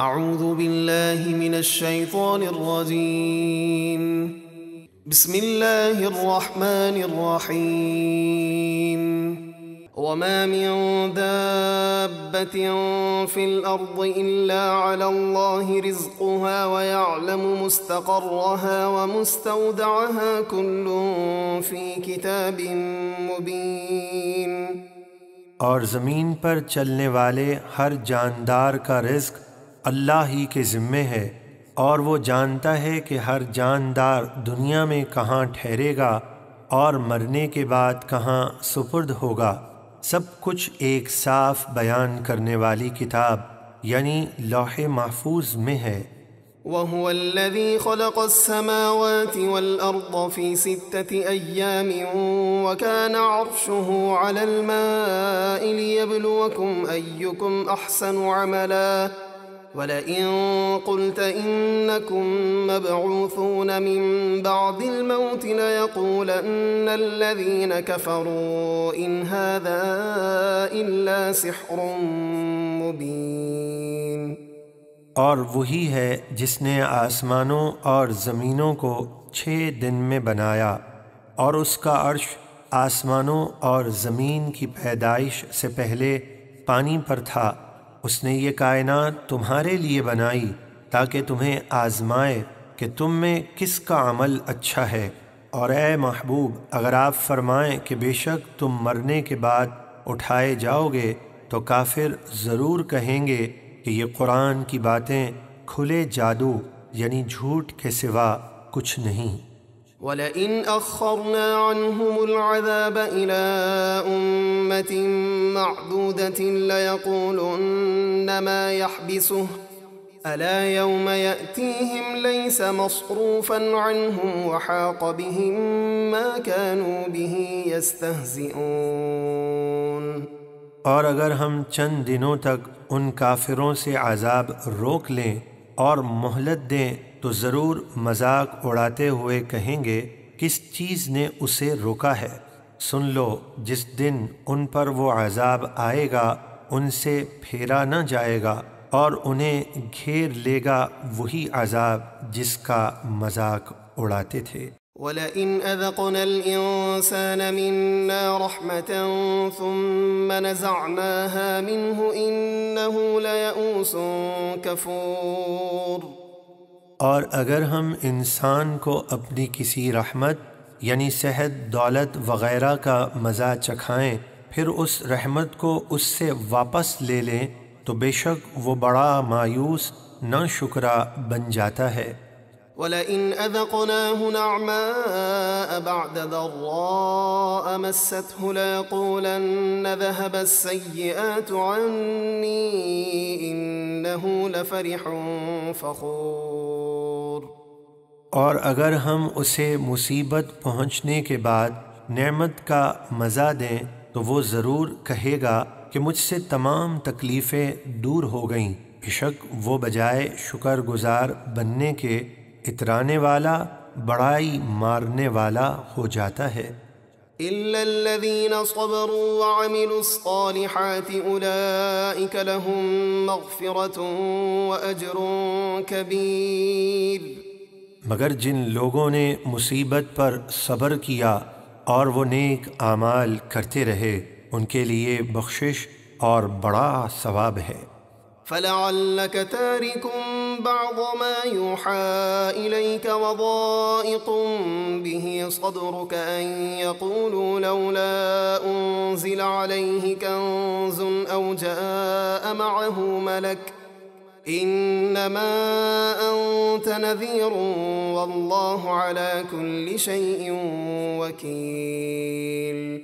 اعوذ باللہ من الشیطان الرجیم بسم اللہ الرحمن الرحیم وما من دابة في الأرض إلا على الله رزقها ويعلم مستقرها ومستودعها كل في كتاب مبين۔ اور زمین پر چلنے والے ہر جاندار کا رزق اللہ ہی کے ذمے ہے، اور وہ جانتا ہے کہ ہر جاندار دنیا میں کہاں ٹھہرے گا اور مرنے کے بعد کہاں سپرد ہوگا۔ سب کچھ ایک صاف بیان کرنے والی کتاب یعنی لوح محفوظ میں ہے۔ وَهُوَ الَّذِي خَلَقَ السَّمَاوَاتِ وَالْأَرْضَ فِي 6 أَيَّامٍ وَكَانَ عَرْشُهُ عَلَى الْمَاءِ لِيَبْلُوَكُمْ أَيُّكُمْ أَحْسَنُ عَمَلًا وَلَئِن قُلْتَ إِنَّكُمْ مَبْعُوثُونَ مِن بَعْدِ الْمَوْتِ لَيَقُولَنَّ الَّذِينَ كَفَرُوا إِنْ هَذَا إِلَّا سِحْرٌ مُبِينٌ۔ اور وہی ہے جس نے آسمانوں اور زمینوں کو 6 دن میں بنایا، اور اس کا عرش آسمانوں اور زمین کی پیدائش سے پہلے پانی پر تھا۔ اس نے یہ کائنات تمہارے لیے بنائی تاکہ تمہیں آزمائے کہ تم میں کس کا عمل اچھا ہے۔ اور اے محبوب، اگر آپ فرمائیں کہ بے شک تم مرنے کے بعد اٹھائے جاؤ گے تو کافر ضرور کہیں گے کہ یہ قرآن کی باتیں کھلے جادو یعنی جھوٹ کے سوا کچھ نہیں۔ وَلَئِنْ أَخَّرْنَا عَنْهُمُ الْعَذَابَ إِلَىٰ أُمَّةٍ مَّعْدُودَةٍ لَيَقُولُنَّ مَا يَحْبِسُهُ أَلَا يَوْمَ يَأْتِيهِمْ لَيْسَ مَصْرُوفًا عَنْهُمْ وَحَاقَ بِهِم مَّا كَانُوا بِهِ يَسْتَهْزِئُونَ۔ اور اگر ہم چند دنوں تک ان کافروں سے عذاب روک لیں اور مہلت دیں تو ضرور مذاق اڑاتے ہوئے کہیں گے کس چیز نے اسے روکا ہے۔ سن لو جس دن ان پر وہ عذاب آئے گا ان سے پھیرا نہ جائے گا، اور انہیں گھیر لے گا وہی عذاب جس کا مذاق اڑاتے تھے۔ وَلَئِنْ أَذَقْنَا الْإِنسَانَ مِنَّا رَحْمَةً ثُمَّ نَزَعْنَاهَا مِنْهُ إِنَّهُ لَيَئُوسٌ كَفُورٌ۔ اور اگر ہم انسان کو اپنی کسی رحمت یعنی صحت، دولت وغیرہ کا مزہ چکھائیں، پھر اس رحمت کو اس سے واپس لے لیں تو بے شک وہ بڑا مایوس ناشکرا بن جاتا ہے۔ وَلَئِنْ أَذَقْنَاهُ نَعْمَاءَ بَعْدَ ضَرَّاءَ مَسَّتْهُ لَيَقُولَنَّ ذَهَبَ السَّيِّئَاتُ عَنِّي إِنَّهُ لَفَرِحٌ فَخُورٌ۔ اور اگر ہم اسے مصیبت پہنچنے کے بعد نعمت کا مزہ دیں تو وہ ضرور کہے گا کہ مجھ سے تمام تکلیفیں دور ہو گئیں۔ بے شک وہ بجائے شکر گزار بننے کے اترانے والا، بڑائی مارنے والا ہو جاتا ہے۔ إِلَّا الَّذِينَ صَبَرُوا وَعَمِلُوا الصَّالِحَاتِ أُولَئِكَ لَهُم مَّغْفِرَةٌ وَأَجْرٌ كَبِيرٌ۔ مگر جن لوگوں نے مصیبت پر صبر کیا اور وہ نیک اعمال کرتے رہے ان کے لیے بخشش اور بڑا ثواب ہے۔ فَلَعَلَّكَ تَارِكٌ بَعْضَ مَا يُوحَىٰ إِلَيْكَ وَضَائِقٌ بِهِ صَدْرُكَ أَن يَقُولُوا لَوْلَا أُنزِلَ عَلَيْهِ كَنزٌ أَوْ جَاءَ مَعَهُ مَلَكٌ إِنَّمَا أَنتَ نَذِيرٌ وَاللَّهُ عَلَىٰ كُلِّ شَيْءٍ وَكِيلٌ۔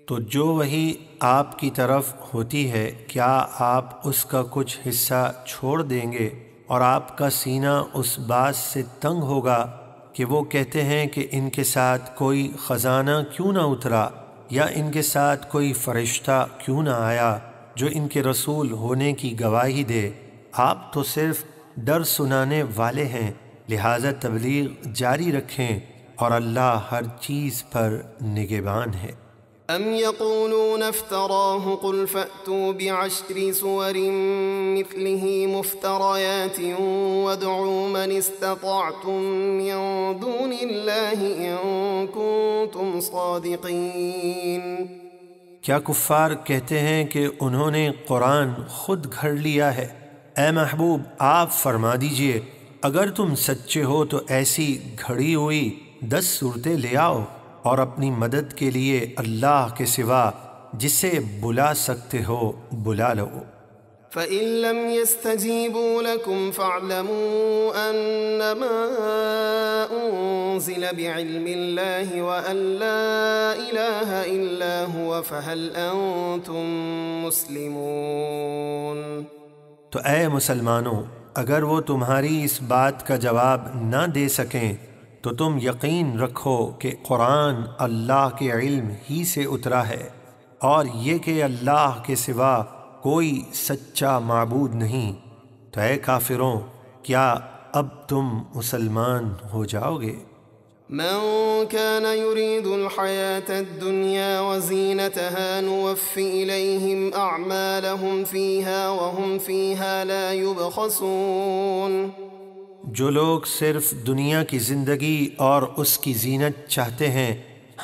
تو جو وحی آپ کی طرف ہوتی ہے کیا آپ اس کا کچھ حصہ چھوڑ دیں گے؟ اور آپ کا سینہ اس بات سے تنگ ہوگا کہ وہ کہتے ہیں کہ ان کے ساتھ کوئی خزانہ کیوں نہ اترا، یا ان کے ساتھ کوئی فرشتہ کیوں نہ آیا جو ان کے رسول ہونے کی گواہی دے۔ آپ تو صرف ڈر سنانے والے ہیں، لہذا تبلیغ جاری رکھیں، اور اللہ ہر چیز پر نگہبان ہے۔ أم يقولون افتراه قل فأتوا بعشر سور مثله مفتريات وادعوا من استطعتم من دون الله إن كنتم صادقين۔ کیا کفار کہتے ہیں کہ انہوں نے قرآن خود گھڑ لیا ہے؟ اے محبوب آپ فرما دیجئے اگر تم سچے ہو تو ایسی گھڑی ہوئی 10 صورتیں لے آؤ اور اپنی مدد کے لیے اللہ کے سوا جسے بلا سکتے ہو بلا لو۔ فَإِن لَّمْ يَسْتَجِيبُوا لَكُمْ فَاعْلَمُوا أَنَّمَا أُنزِلَ بِعِلْمِ اللَّهِ وَأَن لَّا إِلَٰهَ إِلَّا هُوَ فَهَلْ أَنتُم مُّسْلِمُونَ۔ تو اے مسلمانوں اگر وہ تمہاری اس بات کا جواب نہ دے سکیں تو تم یقین رکھو کہ قرآن اللہ کے علم ہی سے اترا ہے اور یہ کہ اللہ کے سوا کوئی سچا معبود نہیں۔ تو اے کافروں کیا اب تم مسلمان ہو جاؤ گے؟ من كان يريد الحياة الدنيا وزينتها نوفي إليهم أعمالهم فيها وهم فيها لا يبخسون۔ جو لوگ صرف دنیا کی زندگی اور اس کی زینت چاہتے ہیں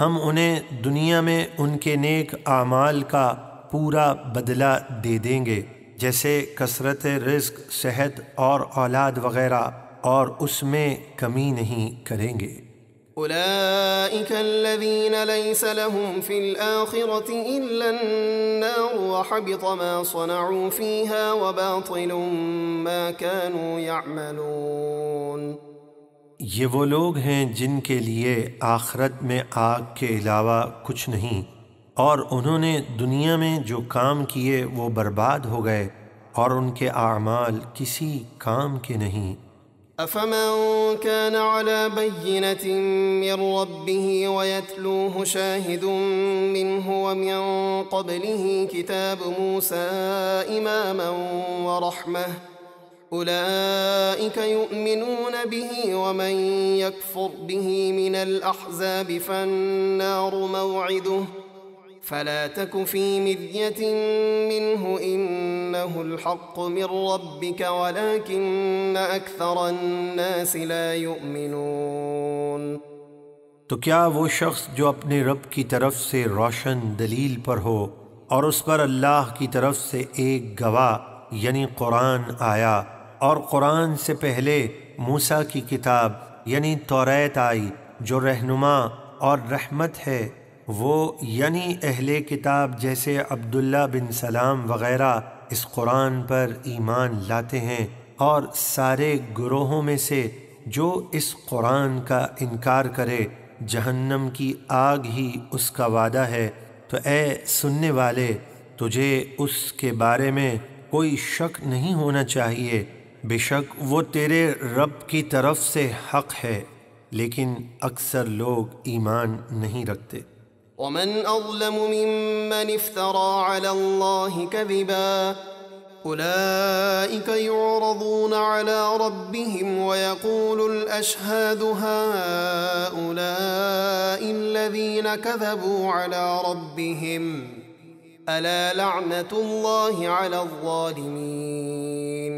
ہم انہیں دنیا میں ان کے نیک اعمال کا پورا بدلہ دے دیں گے، جیسے کثرت رزق، صحت اور اولاد وغیرہ، اور اس میں کمی نہیں کریں گے۔ أولئك الذين ليس لهم في الآخرة إلا النار وحبط ما صنعوا فيها وباطل ما كانوا يعملون۔ یہ وہ لوگ ہیں جن کے لیے آخرت میں آگ کے علاوہ کچھ نہیں، اور انہوں نے دنیا میں جو کام کیے وہ برباد ہو گئے اور ان کے اعمال کسی کام کے نہیں۔ أفمن كان على بينة من ربه ويتلوه شاهد منه ومن قبله كتاب موسى إماما ورحمة أولئك يؤمنون به ومن يكفر به من الأحزاب فالنار موعده فلا تك في مرية منه إنه الحق من ربك ولكن أكثر الناس لا يؤمنون۔ تو کیا وہ شخص جو اپنے رب کی طرف سے روشن دلیل پر ہو اور اس پر اللہ کی طرف سے ایک گواہ یعنی قرآن آیا، اور قرآن سے پہلے موسیٰ کی کتاب یعنی توریت آئی جو رہنما اور رحمت ہے، وہ یعنی اہل کتاب جیسے عبداللہ بن سلام وغیرہ اس قرآن پر ایمان لاتے ہیں، اور سارے گروہوں میں سے جو اس قرآن کا انکار کرے جہنم کی آگ ہی اس کا وعدہ ہے، تو اے سننے والے تجھے اس کے بارے میں کوئی شک نہیں ہونا چاہیے، بے شک وہ تیرے رب کی طرف سے حق ہے، لیکن اکثر لوگ ایمان نہیں رکھتے۔ ومن أظلم ممن افترى على الله كذبا أولئك يعرضون على ربهم ويقول الأشهاد هؤلاء الذين كذبوا على ربهم ألا لعنة الله على الظالمين۔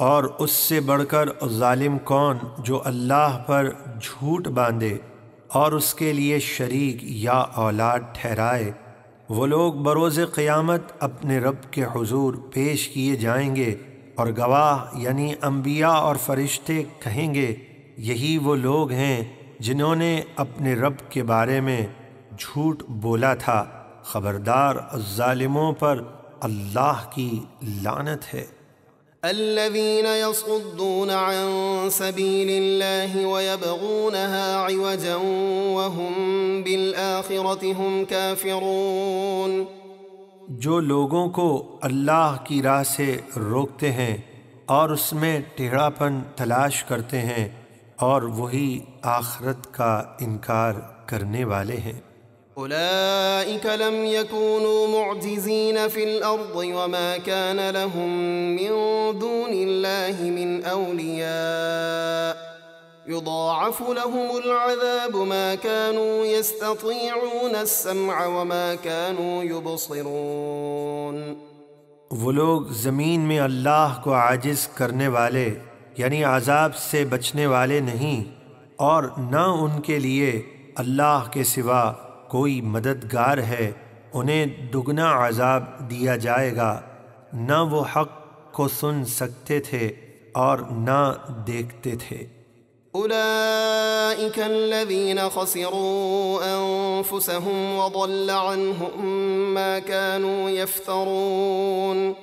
اور اس سے بڑھ کر ظالم کون جو اللہ پر جھوٹ باندھے اور اس کے لیے شریک یا اولاد ٹھہرائے، وہ لوگ بروز قیامت اپنے رب کے حضور پیش کیے جائیں گے، اور گواہ یعنی انبیاء اور فرشتے کہیں گے یہی وہ لوگ ہیں جنہوں نے اپنے رب کے بارے میں جھوٹ بولا تھا، خبردار ظالموں پر اللہ کی لعنت ہے۔ الذين يصدون عن سبيل الله ويبغونها عوجا وهم بالآخرة هم كافرون۔ جو لوگوں کو اللہ کی راہ سے روکتے ہیں اور اس میں ٹیڑھا پن تلاش کرتے ہیں، اور وہی آخرت کا انکار کرنے والے ہیں۔ أولئك لم يكونوا معجزين في الأرض وما كان لهم من دون الله من أولياء يضاعف لهم العذاب ما كانوا يستطيعون السمع وما كانوا يبصرون۔ وہ لوگ زمین میں اللہ کو عاجز کرنے والے یعنی عذاب سے بچنے والے نہیں، اور نہ ان کے لیے اللہ کے سوا کوئی مددگار ہے۔ انہیں دگنا عذاب دیا جائے گا، نہ وہ حق کو سن سکتے تھے اور نہ دیکھتے تھے۔ أولئك الذين خسروا أنفسهم وضل عنهم ما كانوا يفترون۔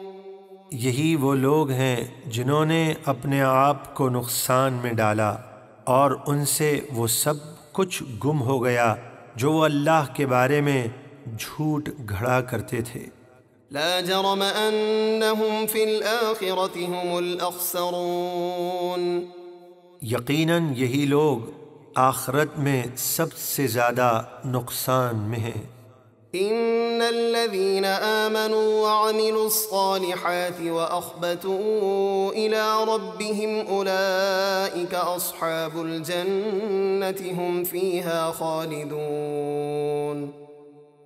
یہی وہ لوگ ہیں جنہوں نے اپنے آپ کو نقصان میں ڈالا اور ان سے وہ سب کچھ گم ہو گیا جو وہ اللہ کے بارے میں جھوٹ گھڑا کرتے تھے۔ لا جرم أنهم في الآخرة هم الأخسرون۔ یقیناً یہی لوگ آخرت میں سب سے زیادہ نقصان میں ہیں۔ إن الذين آمنوا وعملوا الصالحات وأخبتوا إلى ربهم أولئك أصحاب الجنة هم فيها خالدون۔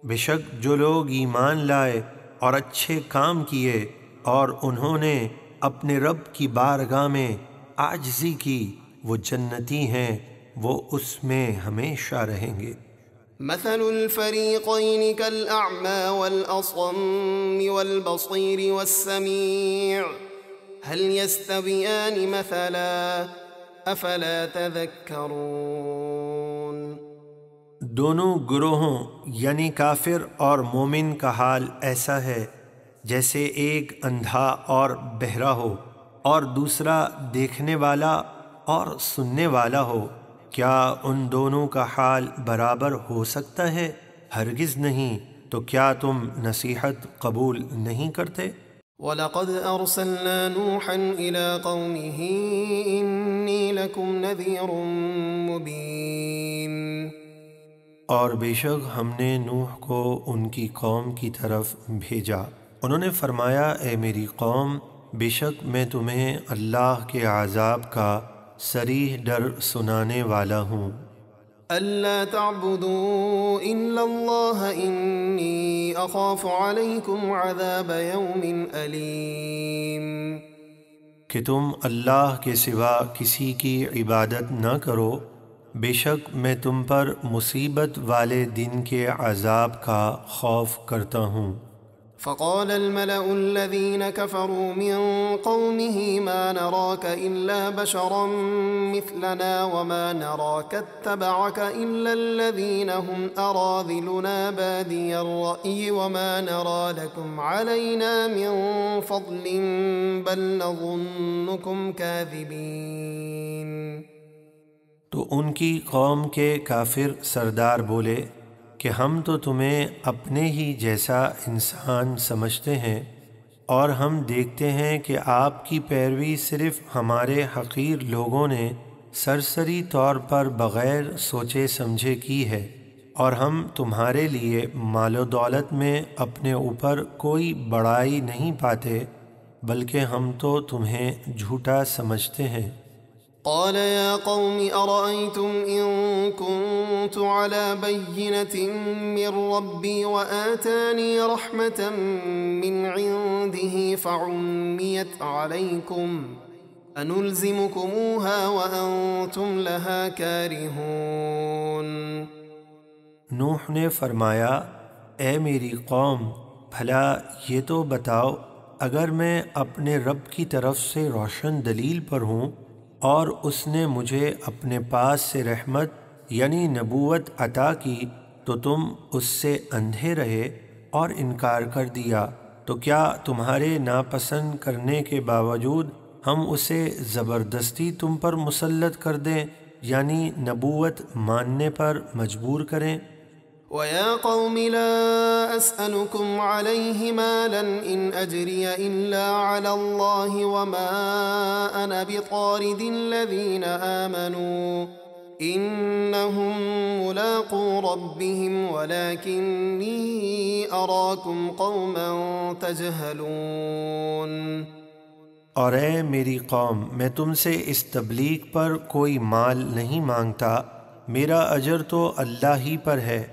بے شک جو لوگ ایمان لائے اور اچھے کام کیے اور انہوں نے اپنے رب کی بارگاہ میں عاجزی کی، وہ جنتی ہیں، وہ اس میں ہمیشہ رہیں گے۔ مثل الفريقين كالأعمى والأصم والبصير والسميع هل يستويان مثلا أفلا تذكرون۔ دونوں گروہوں یعنی کافر اور مومن کا حال ایسا ہے جیسے ایک اندھا اور بہرا ہو اور دوسرا دیکھنے والا اور سننے والا ہو، کیا ان دونوں کا حال برابر ہو سکتا ہے؟ ہرگز نہیں، تو کیا تم نصیحت قبول نہیں کرتے؟ وَلَقَدْ أَرْسَلْنَا نُوحًا إِلَىٰ قَوْمِهِ إِنِّي لَكُمْ نَذِيرٌ مُّبِينٌ۔ اور بے شک ہم نے نوح کو ان کی قوم کی طرف بھیجا، انہوں نے فرمایا اے میری قوم، بے شک میں تمہیں اللہ کے عذاب کا صریح ڈر سنانے والا ہوں۔ أَلَّا تَعْبُدُوا إِلَّا اللَّهَ إِنِّي أَخَافُ عَلَيْكُمْ عَذَابَ يَوْمٍ أَلِيمٍ۔ کہ تم اللہ کے سوا کسی کی عبادت نہ کرو، بے شک میں تم پر مصیبت والے دن کے عذاب کا خوف کرتا ہوں۔ فقال الملأ الذين كفروا من قومه ما نراك إلا بشرا مثلنا وما نراك اتبعك إلا الذين هم أراذلنا بادي الرأي وما نرى لكم علينا من فضل بل نظنكم كاذبين۔ تو ان کی قوم کے کافر سردار بولے کہ ہم تو تمہیں اپنے ہی جیسا انسان سمجھتے ہیں، اور ہم دیکھتے ہیں کہ آپ کی پیروی صرف ہمارے حقیر لوگوں نے سرسری طور پر بغیر سوچے سمجھے کی ہے، اور ہم تمہارے لیے مال و دولت میں اپنے اوپر کوئی بڑائی نہیں پاتے، بلکہ ہم تو تمہیں جھوٹا سمجھتے ہیں۔ قال يا قوم أرأيتم إن كنت على بينة من ربي وآتاني رحمة من عنده فعميت عليكم أنلزمكموها وأنتم لها كارهون۔ نوح نے فرمایا اے میری قوم، بھلا یہ تو بتاؤ، اگر میں اپنے رب کی طرف سے روشن دلیل پر ہوں اور اس نے مجھے اپنے پاس سے رحمت یعنی نبوت عطا کی تو تم اس سے اندھے رہے اور انکار کر دیا، تو کیا تمہارے ناپسند کرنے کے باوجود ہم اسے زبردستی تم پر مسلط کر دیں یعنی نبوت ماننے پر مجبور کریں؟ وَيَا قَوْمِ لَا أَسْأَلُكُمْ عَلَيْهِ مَالًا إِنْ أَجْرِيَ إِلَّا عَلَى اللَّهِ وَمَا أَنَا بِطَارِدِ الَّذِينَ آمَنُوا إِنَّهُمْ مُلَاقُو رَبِّهِمْ وَلَكِنِّي أَرَاكُمْ قَوْمًا تَجْهَلُونَ۔ اور اے میری قوم، میں تم سے اس تبلیغ پر کوئی مال نہیں مانگتا، میرا اجر تو اللہ ہی پر ہے،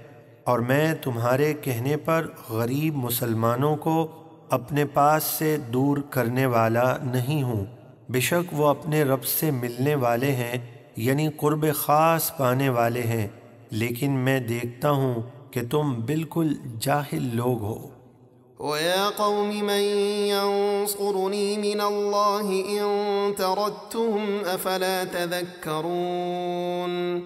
اور میں تمہارے کہنے پر غریب مسلمانوں کو اپنے پاس سے دور کرنے والا نہیں ہوں۔ بے شک وہ اپنے رب سے ملنے والے ہیں، یعنی قرب خاص پانے والے ہیں، لیکن میں دیکھتا ہوں کہ تم بالکل جاہل لوگ ہو۔ وَيَا قَوْمِ مَنْ يَنصُرُنِي مِنَ اللَّهِ إِن طَرَدتُّهُمْ أَفَلَا تَذَكَّرُونَ۔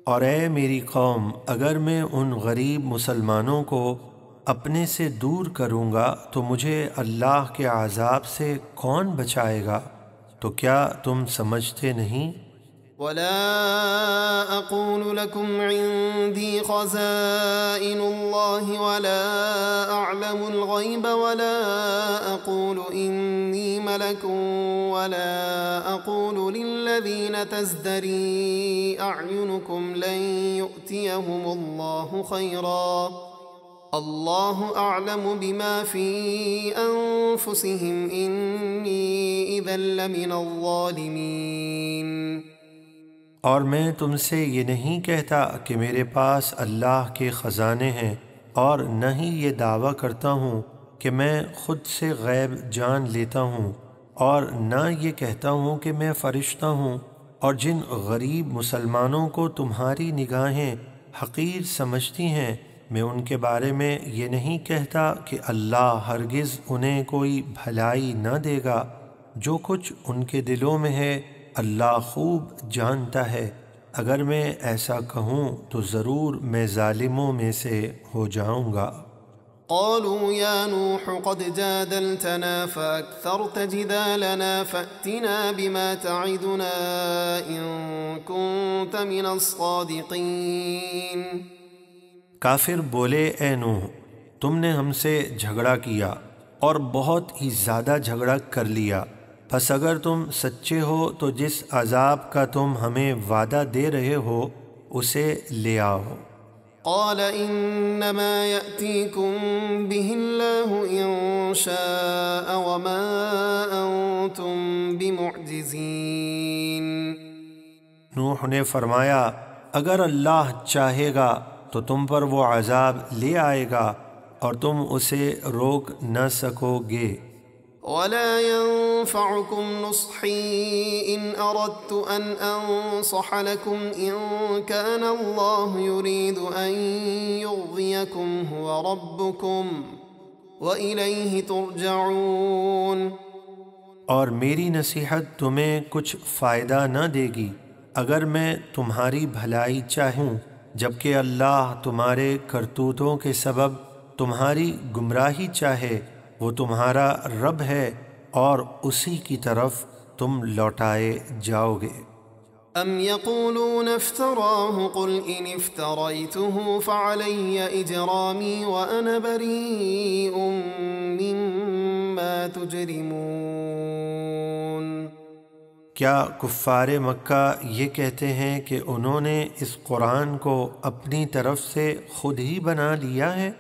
اور اے میری قوم، اگر میں ان غریب مسلمانوں کو اپنے سے دور کروں گا تو مجھے اللہ کے عذاب سے کون بچائے گا؟ تو کیا تم سمجھتے نہیں؟ وَلَا أَقُولُ لَكُمْ عِندِي خَزَائِنُ اللَّهِ وَلَا أَعْلَمُ الْغَيْبَ وَلَا أَقُولُ إِنِّي مَلَكٌ وَلَا أَقُولُ لِلَّذِينَ تَزْدَرِي أَعْيُنُكُمْ لَن يُؤْتِيَهُمُ اللَّهُ خَيْرًا اللَّهُ أَعْلَمُ بِمَا فِي أَنفُسِهِمْ إِنِّي إِذًا لَّمِنَ الظَّالِمِينَ۔ اور میں تم سے یہ نہیں کہتا کہ میرے پاس اللہ کے خزانے ہیں، اور نہ ہی یہ دعویٰ کرتا ہوں کہ میں خود سے غیب جان لیتا ہوں، اور نہ یہ کہتا ہوں کہ میں فرشتہ ہوں۔ اور جن غریب مسلمانوں کو تمہاری نگاہیں حقیر سمجھتی ہیں، میں ان کے بارے میں یہ نہیں کہتا کہ اللہ ہرگز انہیں کوئی بھلائی نہ دے گا۔ جو کچھ ان کے دلوں میں ہے اللہ خوب جانتا ہے۔ اگر میں ایسا کہوں تو ضرور میں ظالموں میں سے ہو جاؤں گا۔ قالوا يا نوح قد جادلتنا فأكثرت جدالنا فأتنا بما تعدنا إن كنت من الصادقين۔ کافر بولے، اے نوح، تم نے ہم سے جھگڑا کیا اور بہت ہی زیادہ جھگڑا کر لیا، پس اگر تم سچے ہو تو جس عذاب کا تم ہمیں وعدہ دے رہے ہو اسے لے آؤ۔ قال انما يأتيكم به الله ان شاء وما انتم بمعجزين۔ نوح نے فرمایا، اگر اللہ چاہے گا تو تم پر وہ عذاب لے آئے گا اور تم اسے روک نہ سکو گے۔ ولا ينفعكم نصحي إن أردت أن أنصح لكم إن كان الله يريد أن يغويكم هو ربكم وإليه ترجعون۔ اور میری نصیحت تمہیں کچھ فائدہ نہ دے گی اگر میں تمہاری بھلائی چاہوں، جبکہ اللہ تمہارے کرتوتوں کے سبب تمہاری گمراہی چاہے۔ وہ تمہارا رب ہے اور اسی کی طرف تم لوٹائے جاؤ گے۔ ام يقولون افتراه قل ان افتريته فعلي اجرامي وانا بريء مما تجرمون۔ کیا کفار مکہ یہ کہتے ہیں کہ انہوں نے اس قرآن کو اپنی طرف سے خود ہی بنا لیا ہے؟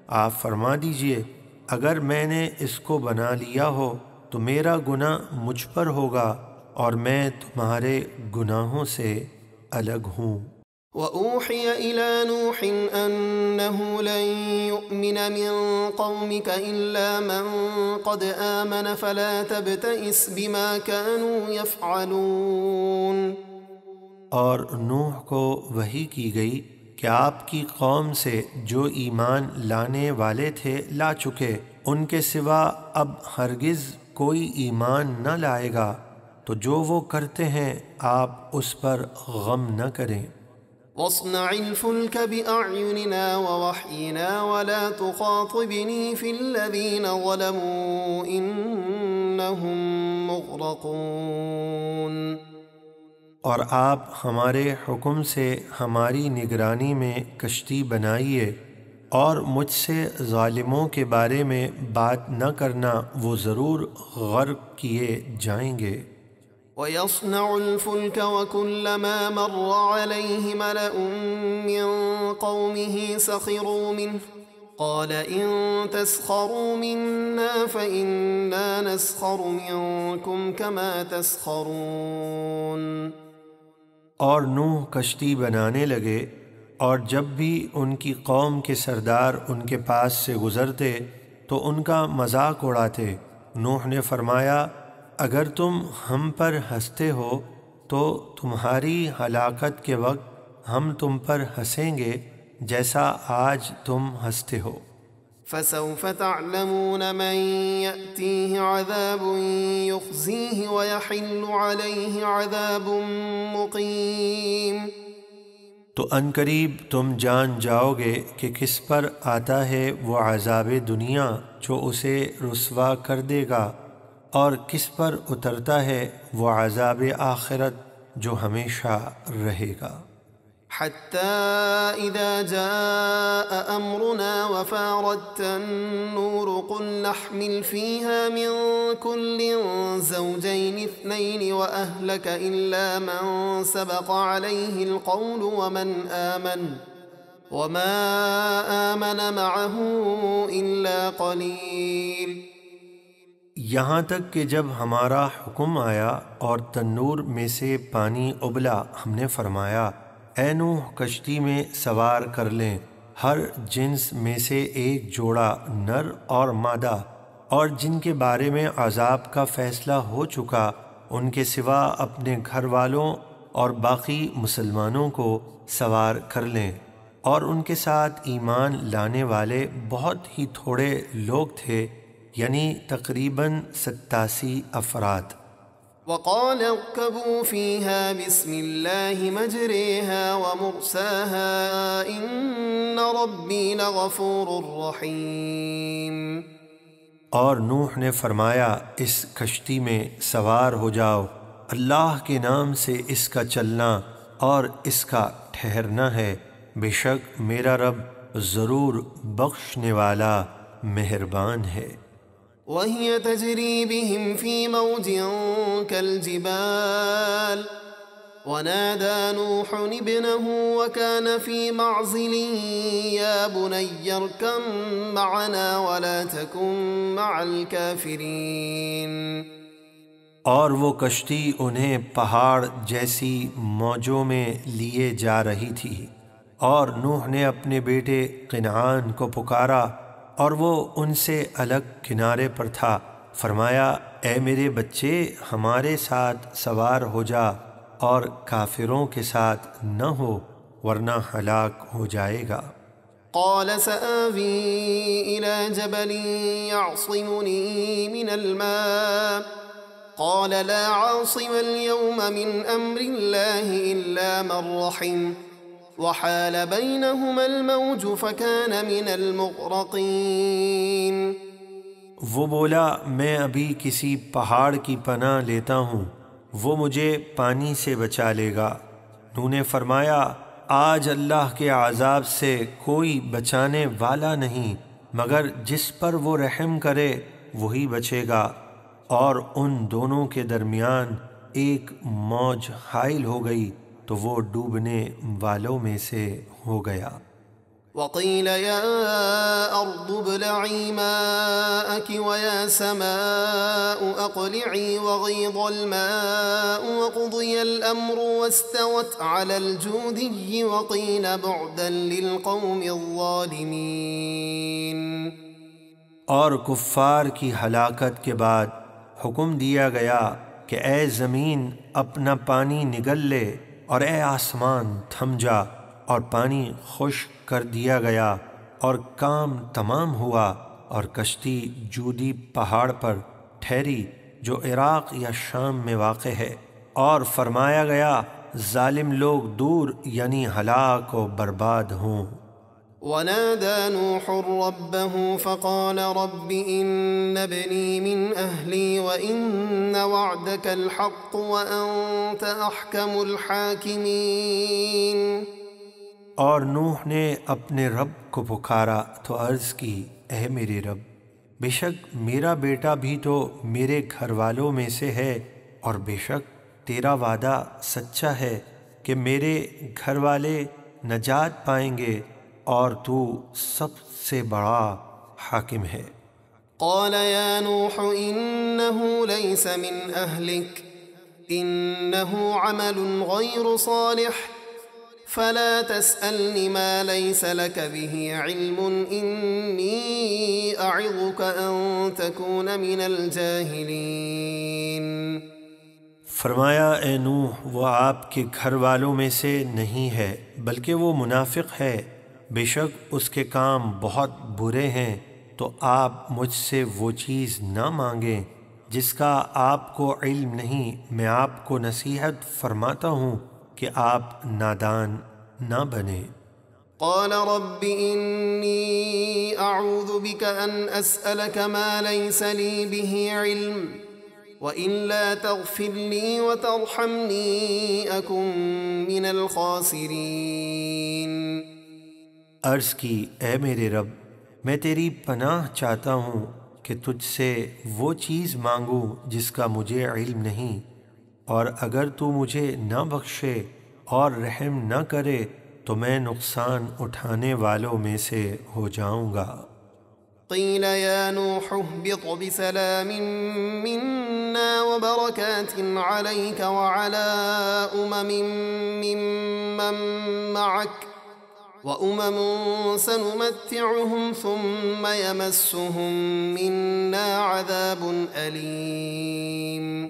آپ فرما دیجئے، اگر میں نے اس کو بنا لیا ہو تو میرا گناہ مجھ پر ہوگا اور میں تمہارے گناہوں سے الگ ہوں۔ وَأُوحِيَ إِلَى نُوحٍ أَنَّهُ لَن يُؤْمِنَ مِن قَوْمِكَ إِلَّا مَن قَدْ آمَنَ فَلَا تَبْتَئِسْ بِمَا كَانُوا يَفْعَلُونَ۔ اور نوح کو وحی کی گئی کہ آپ کی قوم سے جو ایمان لانے والے تھے لا چکے، ان کے سوا اب ہرگز کوئی ایمان نہ لائے گا، تو جو وہ کرتے ہیں آپ اس پر غم نہ کریں۔ وَاصْنَعِ الْفُلْكَ بِأَعْيُنِنَا وَوَحْيِنَا وَلَا تُخَاطِبْنِي فِي الَّذِينَ ظَلَمُوا إِنَّهُمْ مُغْرَقُونَ۔ اور آپ ہمارے حکم سے ہماری نگرانی میں کشتی بنائیے، اور مجھ سے ظالموں کے بارے میں بات نہ کرنا، وہ ضرور غرق کیے جائیں گے۔ وَيَصْنَعُ الْفُلْكَ وَكُلَّمَا مَرَّ عَلَيْهِ مَلَأٌ مِّن قَوْمِهِ سَخِرُوا مِنْهُ قال إن تسخروا منا فإنا نسخر منكم كما تسخرون۔ اور نوح کشتی بنانے لگے، اور جب بھی ان کی قوم کے سردار ان کے پاس سے گزرتے تو ان کا مذاق اڑاتے۔ نوح نے فرمایا اگر تم ہم پر ہنستے ہو تو تمہاری ہلاکت کے وقت ہم تم پر ہنسیں گے جیسا آج تم ہنستے ہو۔ فسوف تعلمون من يأتيه عذاب يخزيه ويحل عليه عذاب مقيم۔ تو عنقریب تم جان جاؤ گے کہ کس پر آتا ہے وہ عذاب دنیا جو اسے رسوا کر دے گا، اور کس پر اترتا ہے وہ عذاب آخرت جو ہمیشہ رہے گا۔ حتى إذا جاء أمرنا وفارت النور قل نحمل فيها من كل زوجين اثنين وأهلك إلا من سبق عليه القول وما آمن معه إلا قليل۔ یہاں تک کہ جب ہمارا حکم آیا اور تنور میں سے پانی ابلا، ہم نے فرمایا اے نوح کشتی میں سوار کر لیں ہر جنس میں سے ایک جوڑا نر اور مادہ، اور جن کے بارے میں عذاب کا فیصلہ ہو چکا ان کے سوا اپنے گھر والوں اور باقی مسلمانوں کو سوار کر لیں، اور ان کے ساتھ ایمان لانے والے بہت ہی تھوڑے لوگ تھے، یعنی تقریباً 87 افراد۔ وقال اركبوا فيها بسم الله مجريها ومرساها إن ربي لغفور رحيم۔ اور نوح نے فرمایا اس کشتی میں سوار ہو جاؤ، اللہ کے نام سے اس کا چلنا اور اس کا ٹھہرنا ہے، بے شک میرا رب ضرور بخشنے والا مہربان ہے۔ وهي تجري بهم في موج كالجبال ونادى نوح ابنه وكان في معزل يا بني اركب معنا ولا تكن مع الكافرين۔ اور وہ کشتی انہیں پہاڑ جیسی موجوں میں لیے جا رہی تھی، اور نوح نے اپنے بیٹے کنعان کو پکارا اور وہ ان سے الگ کنارے پر تھا۔ فرمایا اے میرے بچے ہمارے ساتھ سوار ہو جا اور کافروں کے ساتھ نہ ہو ورنہ ہلاک ہو جائے گا۔ قال سآوي إلى جبل يعصمني من الماء قال لا عاصم اليوم من أمر الله إلا من رحم وحال بينهما الموج فكان من المغرقين۔ وہ بولا میں ابھی کسی پہاڑ کی پناہ لیتا ہوں، وہ مجھے پانی سے بچا لے گا۔ نوح نے فرمایا آج اللہ کے عذاب سے کوئی بچانے والا نہیں مگر جس پر وہ رحم کرے وہی بچے گا، اور ان دونوں کے درمیان ایک موج حائل ہو گئی تو وہ ڈوبنے والوں میں سے ہو گیا۔ وقيل يا أرض ابلعي ماءك ويا سماء أقلعي وغيض الماء وقضي الأمر واستوت على الجودي وقيل بعدا للقوم الظالمين۔ اور کفار کی ہلاکت کے بعد حکم دیا گیا کہ اے زمین اپنا پانی نگل لے، اور اے آسمان تھم جا، اور پانی خشک کر دیا گیا اور کام تمام ہوا، اور کشتی جودی پہاڑ پر ٹھہری جو عراق یا شام میں واقع ہے، اور فرمایا گیا ظالم لوگ دور یعنی ہلاک و برباد ہوں۔ ونادى نوح ربه فقال رب إن ابني من أهلي وإن وعدك الحق وأنت أحكم الحاكمين۔ اور نوح نے اپنے رب کو پکارا تو عرض کی اے میرے رب بے شک میرا بیٹا بھی تو میرے گھر والوں میں سے ہے، اور بے شک تیرا وعدہ سچا ہے کہ میرے گھر والے نجات پائیں گے، اور تو سب سے بڑا حاکم ہے۔ قال يا نوح إنه ليس من أهلك إنه عمل غير صالح فلا تسألني ما ليس لك به علم إني أعظك أن تكون من الجاهلين۔ فرمایا اے نوح وہ آپ کے گھر والوں میں سے نہیں ہے بلکہ وہ منافق ہے، بے شک اس کے کام بہت برے ہیں، تو آپ مجھ سے وہ چیز نہ مانگیں جس کا آپ کو علم نہیں، میں آپ کو نصیحت فرماتا ہوں کہ آپ نادان نہ بنیں۔ قال رب إني أعوذ بك أن أسألك ما ليس لي به علم وإلا تغفر لي وترحمني أكن من الخاسرين۔ عرض کی اے میرے رب میں تیری پناہ چاہتا ہوں کہ تجھ سے وہ چیز مانگوں جس کا مجھے علم نہیں، اور اگر تو مجھے نہ بخشے اور رحم نہ کرے تو میں نقصان اٹھانے والوں میں سے ہو جاؤں گا۔ قيل يا نوح اهبط بسلام منا وبركات عليك وعلى ممن معك وأمم سنمتعهم ثم يمسهم منا عذاب أليم۔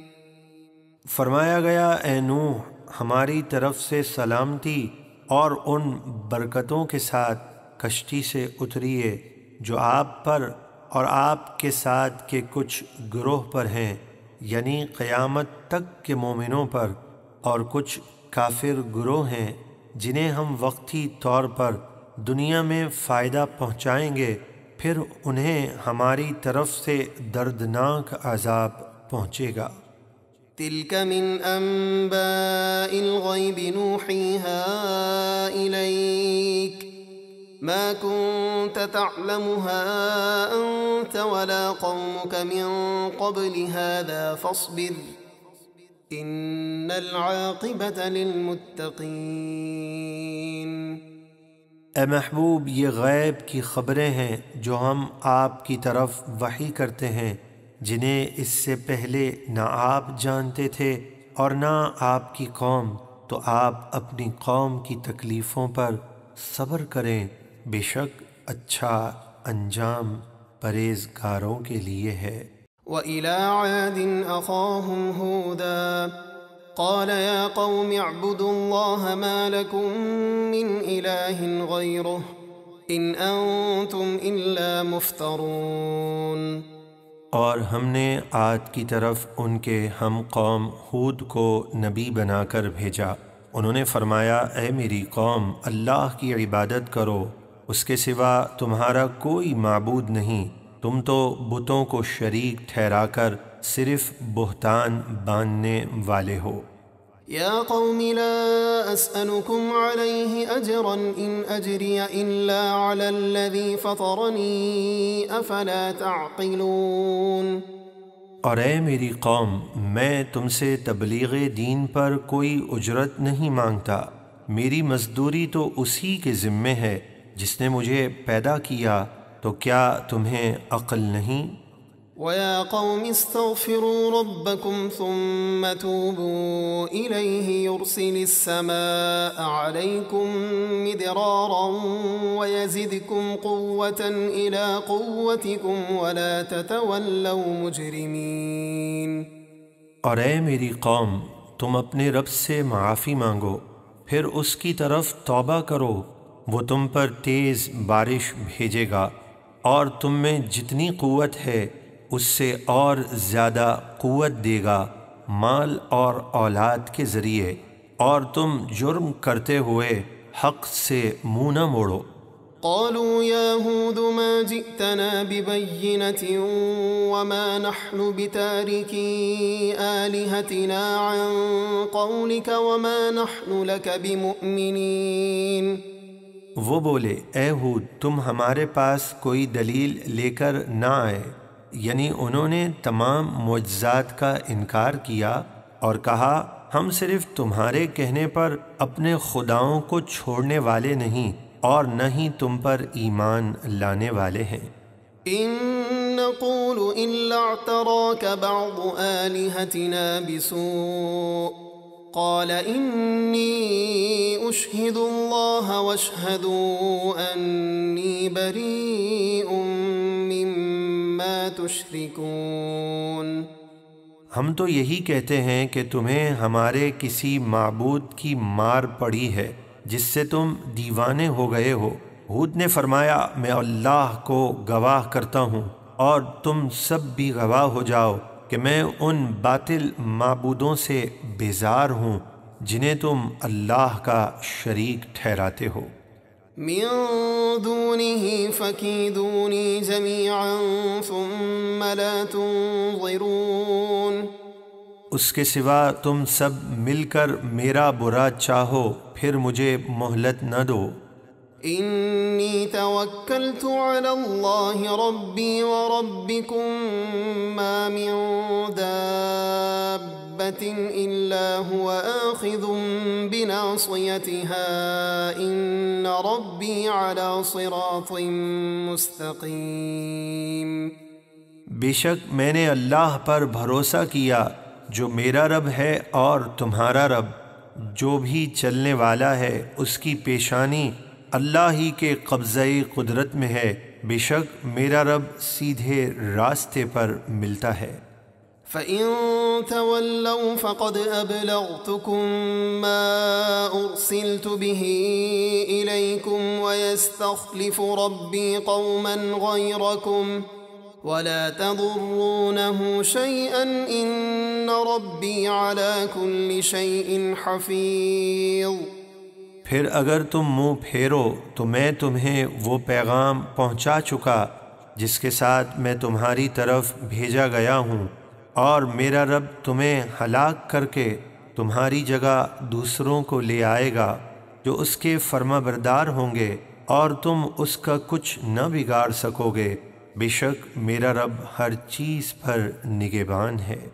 فرمایا گیا اے نوح ہماری طرف سے سلامتی اور ان برکتوں کے ساتھ کشتی سے اتریے جو آپ پر اور آپ کے ساتھ کے کچھ گروہ پر ہیں، یعنی قیامت تک کے مومنوں پر، اور کچھ کافر گروہ ہیں جنہیں ہم وقتی طور پر دنیا میں فائدہ پہنچائیں گے، پھر انہیں ہماری طرف سے دردناک عذاب پہنچے گا۔ تلك من أنباء الغيب نوحيها إليك ما كنت تعلمها أنت ولا قومك من قبل هذا فاصبر إن العاقبة للمتقين۔ اے محبوب یہ غیب کی خبریں ہیں جو ہم آپ کی طرف وحی کرتے ہیں، جنہیں اس سے پہلے نہ آپ جانتے تھے اور نہ آپ کی قوم، تو آپ اپنی قوم کی تکلیفوں پر صبر کریں، بے شک اچھا انجام پرہیزگاروں کے لیے ہے۔ وَإِلَىٰ عَادٍ أَخَاهُمْ هُودًا قَالَ يَا قَوْمِ اعْبُدُوا اللَّهَ مَا لَكُم مِّنْ إِلَٰهٍ غَيْرُهُ إِنْ أَنتُمْ إِلَّا مُفْتَرُونَ۔ اور ہم نے عاد کی طرف ان کے ہم قوم ہود کو نبی بنا کر بھیجا، انہوں نے فرمایا اے میری قوم اللہ کی عبادت کرو، اس کے سوا تمہارا کوئی معبود نہیں، تم تو بتوں کو شریک ٹھہرا کر صرف بہتان باندھنے والے ہو۔ یا قوم لا اسألكم علیہ اجرا ان اجری الا علی الذی فطرنی افلا تعقلون۔ اور اے میری قوم میں تم سے تبلیغ دین پر کوئی اجرت نہیں مانگتا، میری مزدوری تو اسی کے ذمے ہے جس نے مجھے پیدا کیا، تو کیا تمہیں عقل نہیں؟ وَيَا قَوْمِ اسْتَغْفِرُوا رَبَّكُمْ ثُمَّ تُوبُوا إِلَيْهِ يُرْسِلِ السَّمَاءَ عَلَيْكُمْ مِدْرَارًا وَيَزِدْكُمْ قُوَّةً إِلَىٰ قُوَّتِكُمْ وَلَا تَتَوَلَّوْا مُجْرِمِينَ۔ اور اے میری قوم تم اپنے رب سے معافی مانگو، پھر اس کی طرف توبہ کرو، وہ تم پر تیز بارش بھیجے گا اور تم میں جتنی قوت ہے اس سے اور زیادہ قوت دے گا مال اور اولاد کے ذریعے، اور تم جرم کرتے ہوئے حق سے منہ نہ موڑو۔ قالوا يا هود ما جئتنا ببينة وما نحن بتاركي آلهتنا عن قولك وما نحن لك بمؤمنين۔ وہ بولے اے ہود تم ہمارے پاس کوئی دلیل لے کر نہ آئے، یعنی انہوں نے تمام معجزات کا انکار کیا اور کہا ہم صرف تمہارے کہنے پر اپنے خداؤں کو چھوڑنے والے نہیں، اور نہ ہی تم پر ایمان لانے والے ہیں۔ إن نقول إلا اعتراك بعض آلهتنا بسوء قال إني أشهد الله واشهدوا أني بريء مما تشركون۔ ہم تو یہی کہتے ہیں کہ تمہیں ہمارے کسی معبود کی مار پڑی ہے جس سے تم دیوانے ہو گئے ہو۔ ہود نے فرمایا میں اللہ کو گواہ کرتا ہوں اور تم سب بھی گواہ ہو جاؤ کہ میں ان باطل معبودوں سے بیزار ہوں جنہیں تم اللہ کا شریک ٹھہراتے ہو۔ من دونه فكيدوني جميعا ثم لا تنظرون۔ اس کے سوا تم سب مل کر میرا برا چاہو پھر مجھے مہلت نہ دو۔ إني توكلت على الله ربي وربكم ما من دابة إلا هو آخذ بناصيتها إن ربي على صراط مستقيم۔ بے شک میں نے اللہ پر بھروسہ کیا جو میرا رب ہے اور تمہارا رب، جو بھی چلنے والا ہے اس کی پیشانی اللہ ہی کے قبضۂ قدرت میں ہے، بے شک میرا رب سیدھے راستے پر ملتا ہے۔ فَإِن تَوَلَّوْا فَقَدْ أَبْلَغْتُكُم مَّا أُرْسِلْتُ بِهِ إِلَيْكُمْ وَيَسْتَخْلِفُ رَبِّي قَوْمًا غَيْرَكُمْ وَلَا تَضُرُّونَهُ شَيْئًا إِنَّ رَبِّي عَلَى كُلِّ شَيْءٍ حَفِيظٌ۔ پھر اگر تم منہ پھیرو تو میں تمہیں وہ پیغام پہنچا چکا جس کے ساتھ میں تمہاری طرف بھیجا گیا ہوں، اور میرا رب تمہیں ہلاک کر کے تمہاری جگہ دوسروں کو لے آئے گا جو اس کے فرما بردار ہوں گے، اور تم اس کا کچھ نہ بگاڑ سکو گے، بے شک میرا رب ہر چیز پر نگہبان ہے۔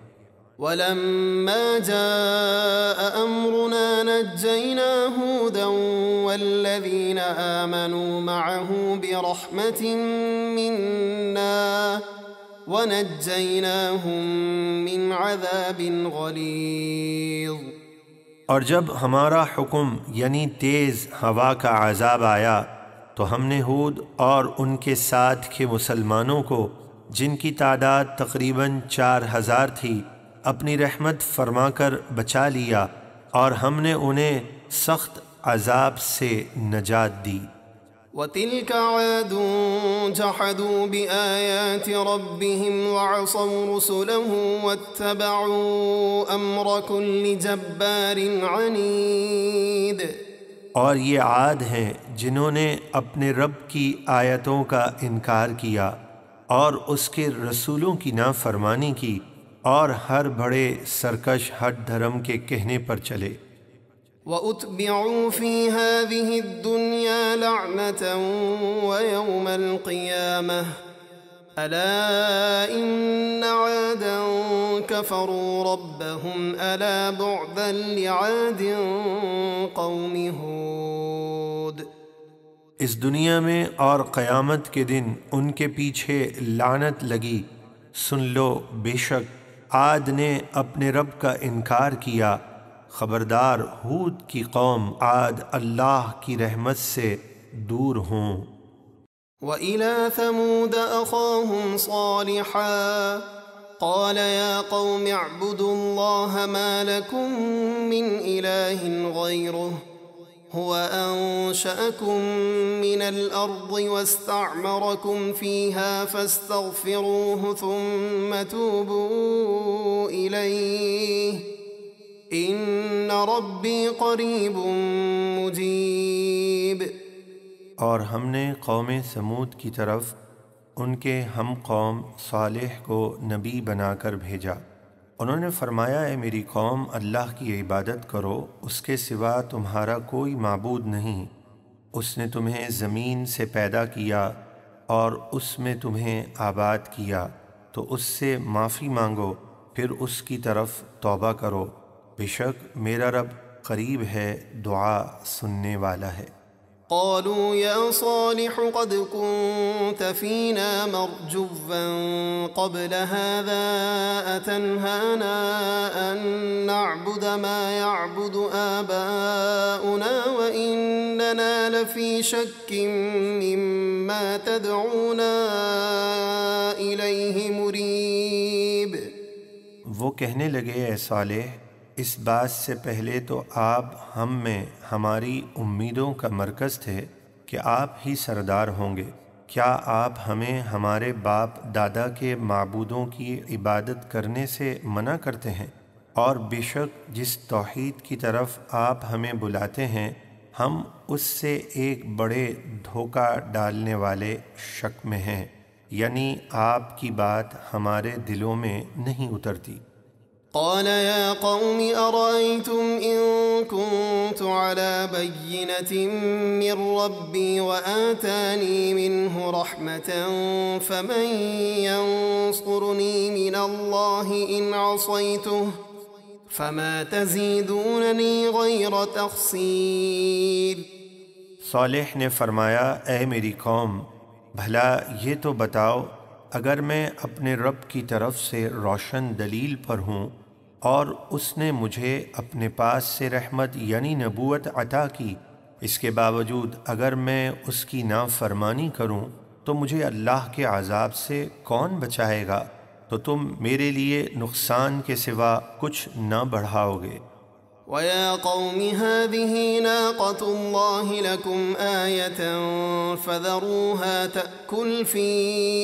وَلَمَّا جَاءَ أَمْرُنَا نَجَّيْنَا هُودًا وَالَّذِينَ آمَنُوا مَعَهُ بِرَحْمَةٍ مِّنَّا وَنَجَّيْنَاهُم مِّنْ عَذَابٍ غَلِيظٍ۔ اور جب ہمارا حکم یعنی تیز ہوا کا عذاب آیا تو ہم نے ہود اور ان کے ساتھ کے مسلمانوں کو، جن کی تعداد تقریباً 4000 تھی، اپنی رحمت فرما کر بچا لیا، اور ہم نے انہیں سخت عذاب سے نجات دی۔ وَتِلْكَ عَادٌ جَحَدُوا بِآيَاتِ رَبِّهِمْ وَعَصَوْا رُسُلَهُ وَاتَّبَعُوا أَمْرَ كُلِّ جَبَّارٍ عَنِيدٍ۔ اور یہ عاد ہیں جنہوں نے اپنے رب کی آیتوں کا انکار کیا اور اس کے رسولوں کی نافرمانی کی، اور ہر بڑے سرکش ہٹ دھرم کے کہنے پر چلے۔ وَأُتْبِعُوا فِي هَذِهِ الدُّنْيَا لَعْنَةً وَيَوْمَ الْقِيَامَةِ أَلَا إِنَّ عَادًا كَفَرُوا رَبَّهُمْ أَلَا بُعْدًا لِعَادٍ قَوْمِ هُودٍ۔ اس دنیا میں اور قیامت کے دن ان کے پیچھے لعنت لگی۔ سن لو، بے شک عاد نے اپنے رب کا انکار کیا، خبردار ہود کی قوم عاد اللہ کی رحمت سے دور ہوں۔ وَإِلَى ثَمُودَ أَخَاهُمْ صَالِحًا قَالَ يَا قَوْمِ اعْبُدُوا اللَّهَ مَا لَكُم مِّنْ إِلَٰهٍ غَيْرُهُ هُوَ أَنشَأَكُم مِّنَ الْأَرْضِ وَاسْتَعْمَرَكُمْ فِيهَا فَاسْتَغْفِرُوهُ ثُمَّ تُوبُوا إِلَيْهِ إِنَّ رَبِّي قَرِيبٌ مُّجِيبٌ۔ اور ہم نے قوم سمود کی طرف ان کے ہم قوم صالح کو نبی بنا کر بھیجا۔ انہوں نے فرمایا اے میری قوم، اللہ کی عبادت کرو، اس کے سوا تمہارا کوئی معبود نہیں۔ اس نے تمہیں زمین سے پیدا کیا اور اس میں تمہیں آباد کیا، تو اس سے معافی مانگو، پھر اس کی طرف توبہ کرو، بے شک میرا رب قریب ہے، دعا سننے والا ہے۔ قالوا يا صالح قد كنت فينا مرجوا قبل هذا أتنهانا أن نعبد ما يعبد آباؤنا وإننا لفي شك مما تدعونا إليه مريب۔ وہ کہنے لگے اے صالح، اس بات سے پہلے تو آپ ہم میں ہماری امیدوں کا مرکز تھے کہ آپ ہی سردار ہوں گے۔ کیا آپ ہمیں ہمارے باپ دادا کے معبودوں کی عبادت کرنے سے منع کرتے ہیں؟ اور بے شک جس توحید کی طرف آپ ہمیں بلاتے ہیں ہم اس سے ایک بڑے دھوکہ ڈالنے والے شک میں ہیں، یعنی آپ کی بات ہمارے دلوں میں نہیں اترتی۔ قال يا قوم أرأيتم إن كنت على بينة من ربي وآتاني منه رحمة فمن ينصرني من الله إن عصيته فما تزيدونني غير تخسير۔ صالح نے فرمایا اے میری قوم، بھلا یہ تو بتاؤ، اگر میں اپنے رب کی طرف سے روشن دلیل پر ہوں اور اس نے مجھے اپنے پاس سے رحمت یعنی نبوت عطا کی، اس کے باوجود اگر میں اس کی نافرمانی کروں تو مجھے اللہ کے عذاب سے کون بچائے گا؟ تو تم میرے لیے نقصان کے سوا کچھ نہ بڑھاؤ گے۔ وَيَا قَوْمِ هَٰذِهِ نَاقَةُ اللَّهِ لَكُمْ آيَةً فَذَرُوهَا تَأْكُلْ فِي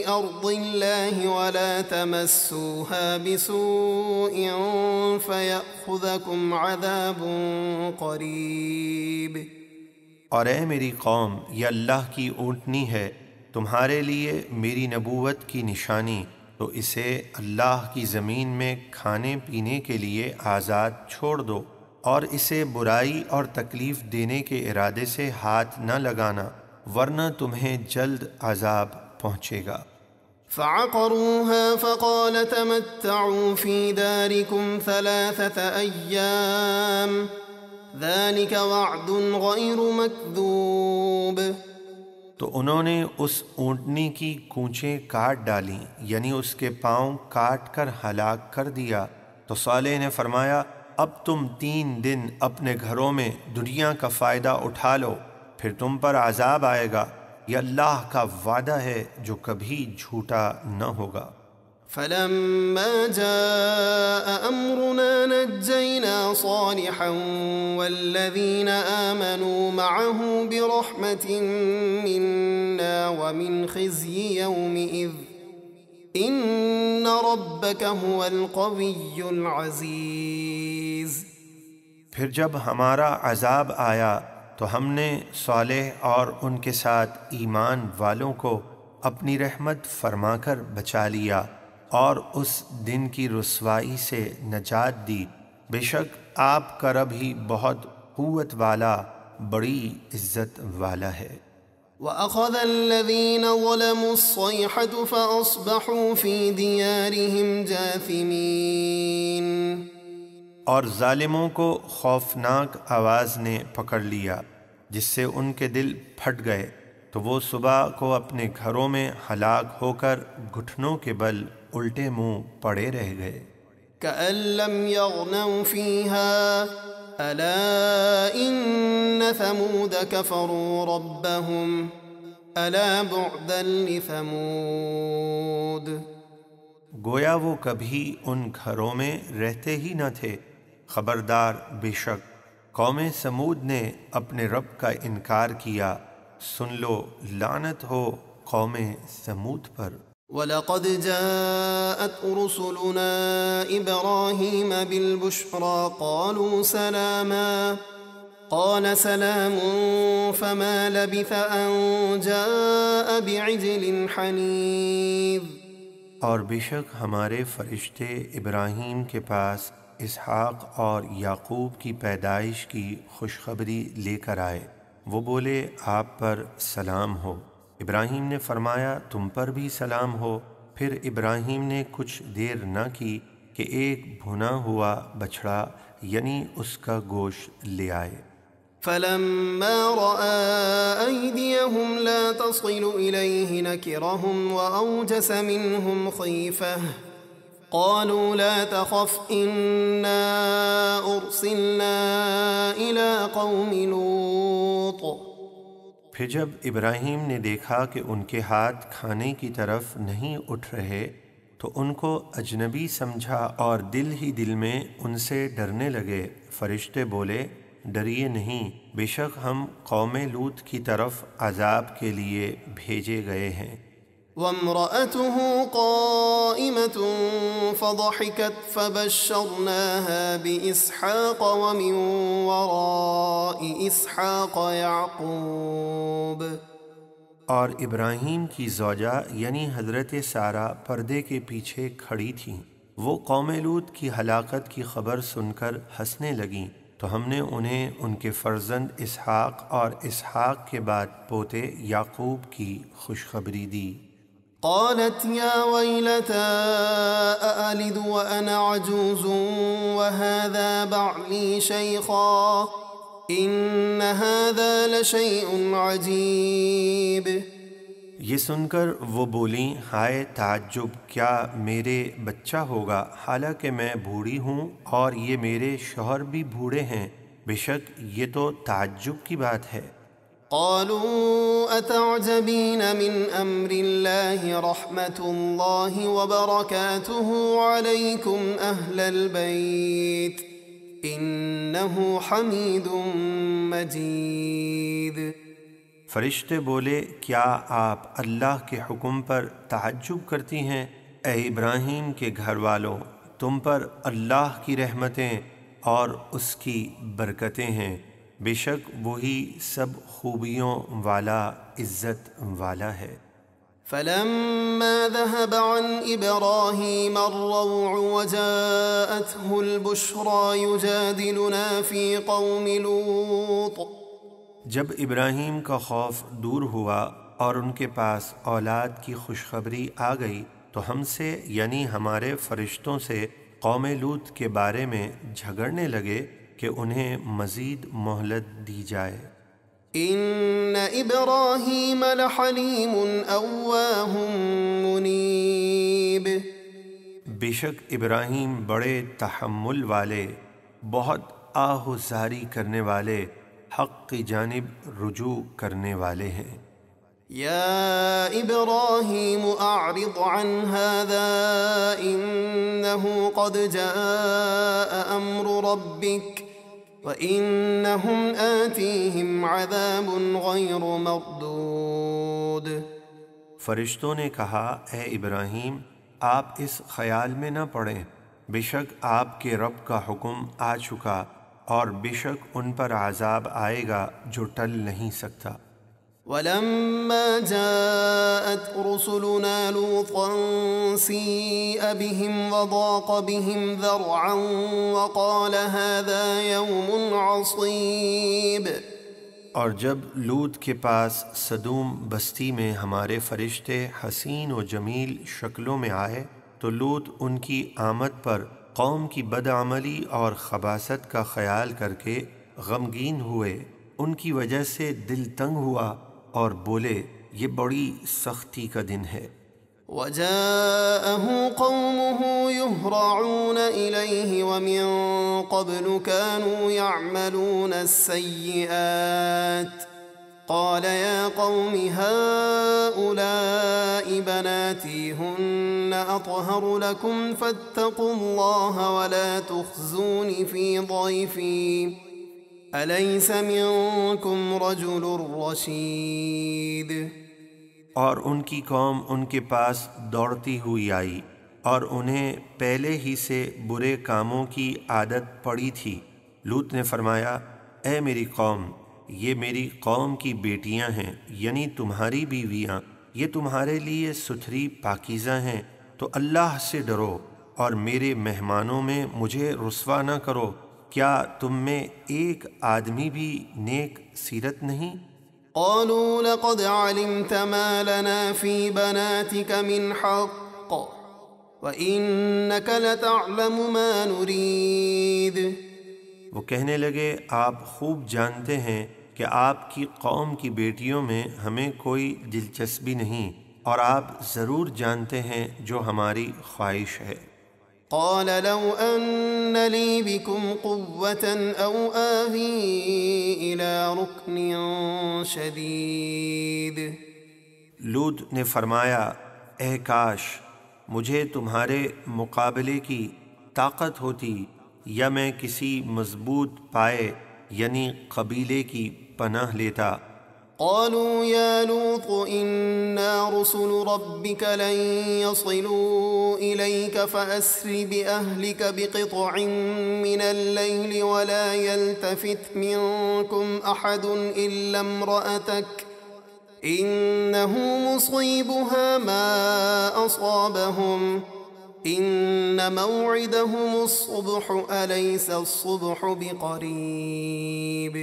أَرْضِ اللَّهِ وَلَا تَمَسُّوهَا بِسُوءٍ فَيَأْخُذَكُمْ عَذَابٌ قَرِيبٌ۔ اور اے میری قوم، یہ اللہ کی اونٹنی ہے، تمہارے لیے میری نبوت کی نشانی، تو اسے اللہ کی زمین میں کھانے پینے کے لیے آزاد چھوڑ دو، اور اسے برائی اور تکلیف دینے کے ارادے سے ہاتھ نہ لگانا، ورنہ تمہیں جلد عذاب پہنچے گا۔ فعقروها فقال تمتعوا في داركم 3 أيام ذلك وعد غير مكذوب۔ تو انہوں نے اس اونٹنی کی کونچیں کاٹ ڈالیں، یعنی اس کے پاؤں کاٹ کر ہلاک کر دیا۔ تو صالح نے فرمایا اب تم 3 دن اپنے گھروں میں دنیا کا فائدہ اٹھا لو، پھر تم پر عذاب آئے گا، یہ اللہ کا وعدہ ہے جو کبھی جھوٹا نہ ہوگا۔ فلما جاء أمرنا نجينا صالحا والذين آمنوا معه برحمة منا ومن خزي يومئذ إن ربك هو القوي العزيز۔ پھر جب ہمارا عذاب آیا تو ہم نے صالح اور ان کے ساتھ ایمان والوں کو اپنی رحمت فرما کر بچا لیا اور اس دن کی رسوائی سے نجات دی، بے شک آپ کا رب ہی بہت قوت والا، بڑی عزت والا ہے۔ وَأَخَذَ الَّذِينَ ظَلَمُوا الصَّيْحَةُ فَأَصْبَحُوا فِي دِيَارِهِمْ جَاثِمِينَ۔ اور ظالموں کو خوفناک آواز نے پکڑ لیا جس سے ان کے دل پھٹ گئے، تو وہ صبح کو اپنے گھروں میں ہلاک ہو کر گھٹنوں کے بل الٹے منہ پڑے رہ گئے۔ كَأَن لَّمْ يَغْنَوْا فِيهَا أَلَا إِنَّ ثَمُودَ كَفَرُوا رَبَّهُمْ أَلَا بُعْدًا لِثَمُودَ۔ گویا وہ کبھی ان گھروں میں رہتے ہی نہ تھے، خبردار بے شک قوم سمود نے اپنے رب کا انکار کیا، سن لو لعنت ہو قوم سمود پر۔ وَلَقَدْ جَاءَتْ رُسُلُنَا إِبْرَاهِيمَ بِالْبُشْرَىٰ قَالُوا سَلَامًا قَالَ سَلَامٌ فَمَا لَبِثَ أَن جَاءَ بِعِجْلٍ حَنِيذٍ۔ اور بے شک ہمارے فرشتے ابراہیم کے پاس اسحاق اور یعقوب کی پیدائش کی خوشخبری لے کر آئے، وہ بولے آپ پر سلام ہو۔ ابراہیم نے فرمایا تم پر بھی سلام ہو۔ پھر ابراہیم نے کچھ دیر نہ کی کہ ایک بھنا ہوا بچڑا یعنی اس کا گوشت لے آئے۔ فلما رأى أيديهم لا تصل إليه نكرهم وأوجس منهم خيفة قالوا لا تخف إنا أرسلنا إلى قوم لوط۔ پھر جب ابراہیم نے دیکھا کہ ان کے ہاتھ کھانے کی طرف نہیں اٹھ رہے تو ان کو اجنبی سمجھا اور دل ہی دل میں ان سے ڈرنے لگے۔ فرشتے بولے ڈریے نہیں، بے شک ہم قوم لوط کی طرف عذاب کے لیے بھیجے گئے ہیں۔ وامرأته قائمة فضحكت فبشرناها بإسحاق ومن وراء إسحاق يعقوب۔ اور ابراہیم کی زوجہ یعنی حضرت سارہ پردے کے پیچھے کھڑی تھیں، وہ قوم لوط کی ہلاکت کی خبر سن کر ہنسنے لگیں تو ہم نے انہیں ان کے فرزند اسحاق اور اسحاق کے بعد پوتے یعقوب کی خوشخبری دی۔ قالت يا ويلتى أألد وأنا عجوز وهذا بعلي شيخا إن هذا لشيء عجيب۔ یہ سن کر وہ بولیں ہائے تعجب، کیا میرے بچہ ہوگا حالانکہ میں بوڑھی ہوں اور یہ میرے شوہر بھی بوڑھے ہیں، بے شک یہ تو تعجب کی بات ہے۔ قالوا أتعجبين من أمر الله رحمة الله وبركاته عليكم أهل البيت إنه حميد مجيد۔ فرشتے بولے کیا آپ اللہ کے حکم پر تعجب کرتی ہیں؟ اے ابراہیم کے گھر والوں، تم پر اللہ کی رحمتیں اور اس کی برکتیں ہیں، بے شک وہی سب خوبیوں والا، عزت والا ہے۔ فلما ذهب عن إبراهيم الروع وجاءته البشرى يجادلنا في قوم لوط۔ جب ابراہیم کا خوف دور ہوا اور ان کے پاس اولاد کی خوشخبری آ گئی تو ہم سے یعنی ہمارے فرشتوں سے قوم لوط کے بارے میں جھگڑنے لگے کہ انہیں مزید مہلت دی جائے۔ ان ابراہیم لحلیم اواہ منیب۔ بے شک ابراہیم بڑے تحمل والے، بہت آہوزاری کرنے والے، حق کی جانب رجوع کرنے والے ہیں۔ یا ابراہیم اعرض عن هذا انه قد جاء امر ربک وَإِنَّهُمْ آتِيهِمْ عَذَابٌ غَيْرُ مَرْدُودٍ۔ فرشتوں نے کہا اے ابراہیم آپ اس خیال میں نہ پڑیں، بے شک آپ کے رب کا حکم آ چکا اور بے شک ان پر عذاب آئے گا جو ٹل نہیں سکتا۔ وَلَمَّا جَاءَتْ رُسُلُنَا لُوطًا سِيءَ بِهِمْ وَضَاقَ بِهِمْ ذَرْعًا وَقَالَ هَذَا يَوْمٌ عَصِيبٌ۔ اور جب لوط کے پاس سدوم بستی میں ہمارے فرشتے حسین و جمیل شکلوں میں آئے تو لوط ان کی آمد پر قوم کی بدعملی اور خباثت کا خیال کر کے غمگین ہوئے، ان کی وجہ سے دل تنگ ہوا اور بولے یہ بڑی سختی کا دن ہے۔ وَجَاءَهُ قَوْمُهُ يُهْرَعُونَ إِلَيْهِ وَمِن قَبْلُ كَانُوا يَعْمَلُونَ السَّيِّئَاتِ قَالَ يَا قَوْمِ هَؤُلَاءِ بَنَاتِي هُنَّ أَطْهَرُ لَكُمْ فَاتَّقُوا اللَّهَ وَلَا تُخْزُونِ فِي ضَيْفِي أَلَيْسَ مِنكُمْ رَجُلٌ رَشِيدٌ۔ اور ان کی قوم ان کے پاس دوڑتی ہوئی آئی اور انہیں پہلے ہی سے برے کاموں کی عادت پڑی تھی۔ لوط نے فرمایا اے میری قوم، یہ میری قوم کی بیٹیاں ہیں یعنی تمہاری بیویاں، یہ تمہارے لیے ستھری پاکیزہ ہیں، تو اللہ سے ڈرو اور میرے مہمانوں میں مجھے رسوا نہ کرو۔ کیا تم میں ایک آدمی بھی نیک سیرت نہیں؟ قالوا لقد علمت ما لنا في بناتك من حق وإنك لتعلم ما نريد۔ وہ کہنے لگے آپ خوب جانتے ہیں کہ آپ کی قوم کی بیٹیوں میں ہمیں کوئی دلچسپی نہیں، اور آپ ضرور جانتے ہیں جو ہماری خواہش ہے۔ قال لو أن لي بكم قوة أو آوي إلى ركن شديد۔ لوط نے فرمایا اے کاش مجھے تمہارے مقابلے کی طاقت ہوتی، یا میں کسی مضبوط پائے یعنی قبیلے کی پناہ لیتا۔ قالوا يا لوط إنا رسل ربك لن يصلوا إليك فأسر بأهلك بقطع من الليل ولا يلتفت منكم أحد إلا امرأتك إنه مصيبها ما أصابهم إن موعدهم الصبح أليس الصبح بقريب۔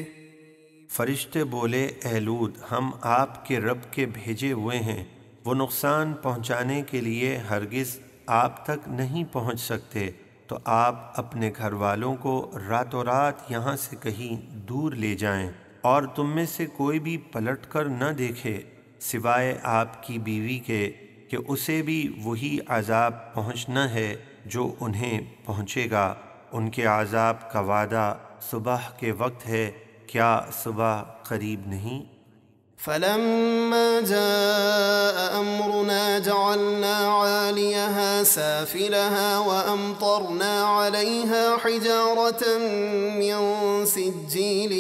فرشتے بولے اے لوط ہم آپ کے رب کے بھیجے ہوئے ہیں، وہ نقصان پہنچانے کے لیے ہرگز آپ تک نہیں پہنچ سکتے، تو آپ اپنے گھر والوں کو راتوں رات یہاں سے کہیں دور لے جائیں، اور تم میں سے کوئی بھی پلٹ کر نہ دیکھے سوائے آپ کی بیوی کے کہ اسے بھی وہی عذاب پہنچنا ہے جو انہیں پہنچے گا۔ ان کے عذاب کا وعدہ صبح کے وقت ہے، کیا صبح قریب نہیں؟ فلما جاء أمرنا جعلنا عاليها سافلها وأمطرنا عليها حجارة من سجيل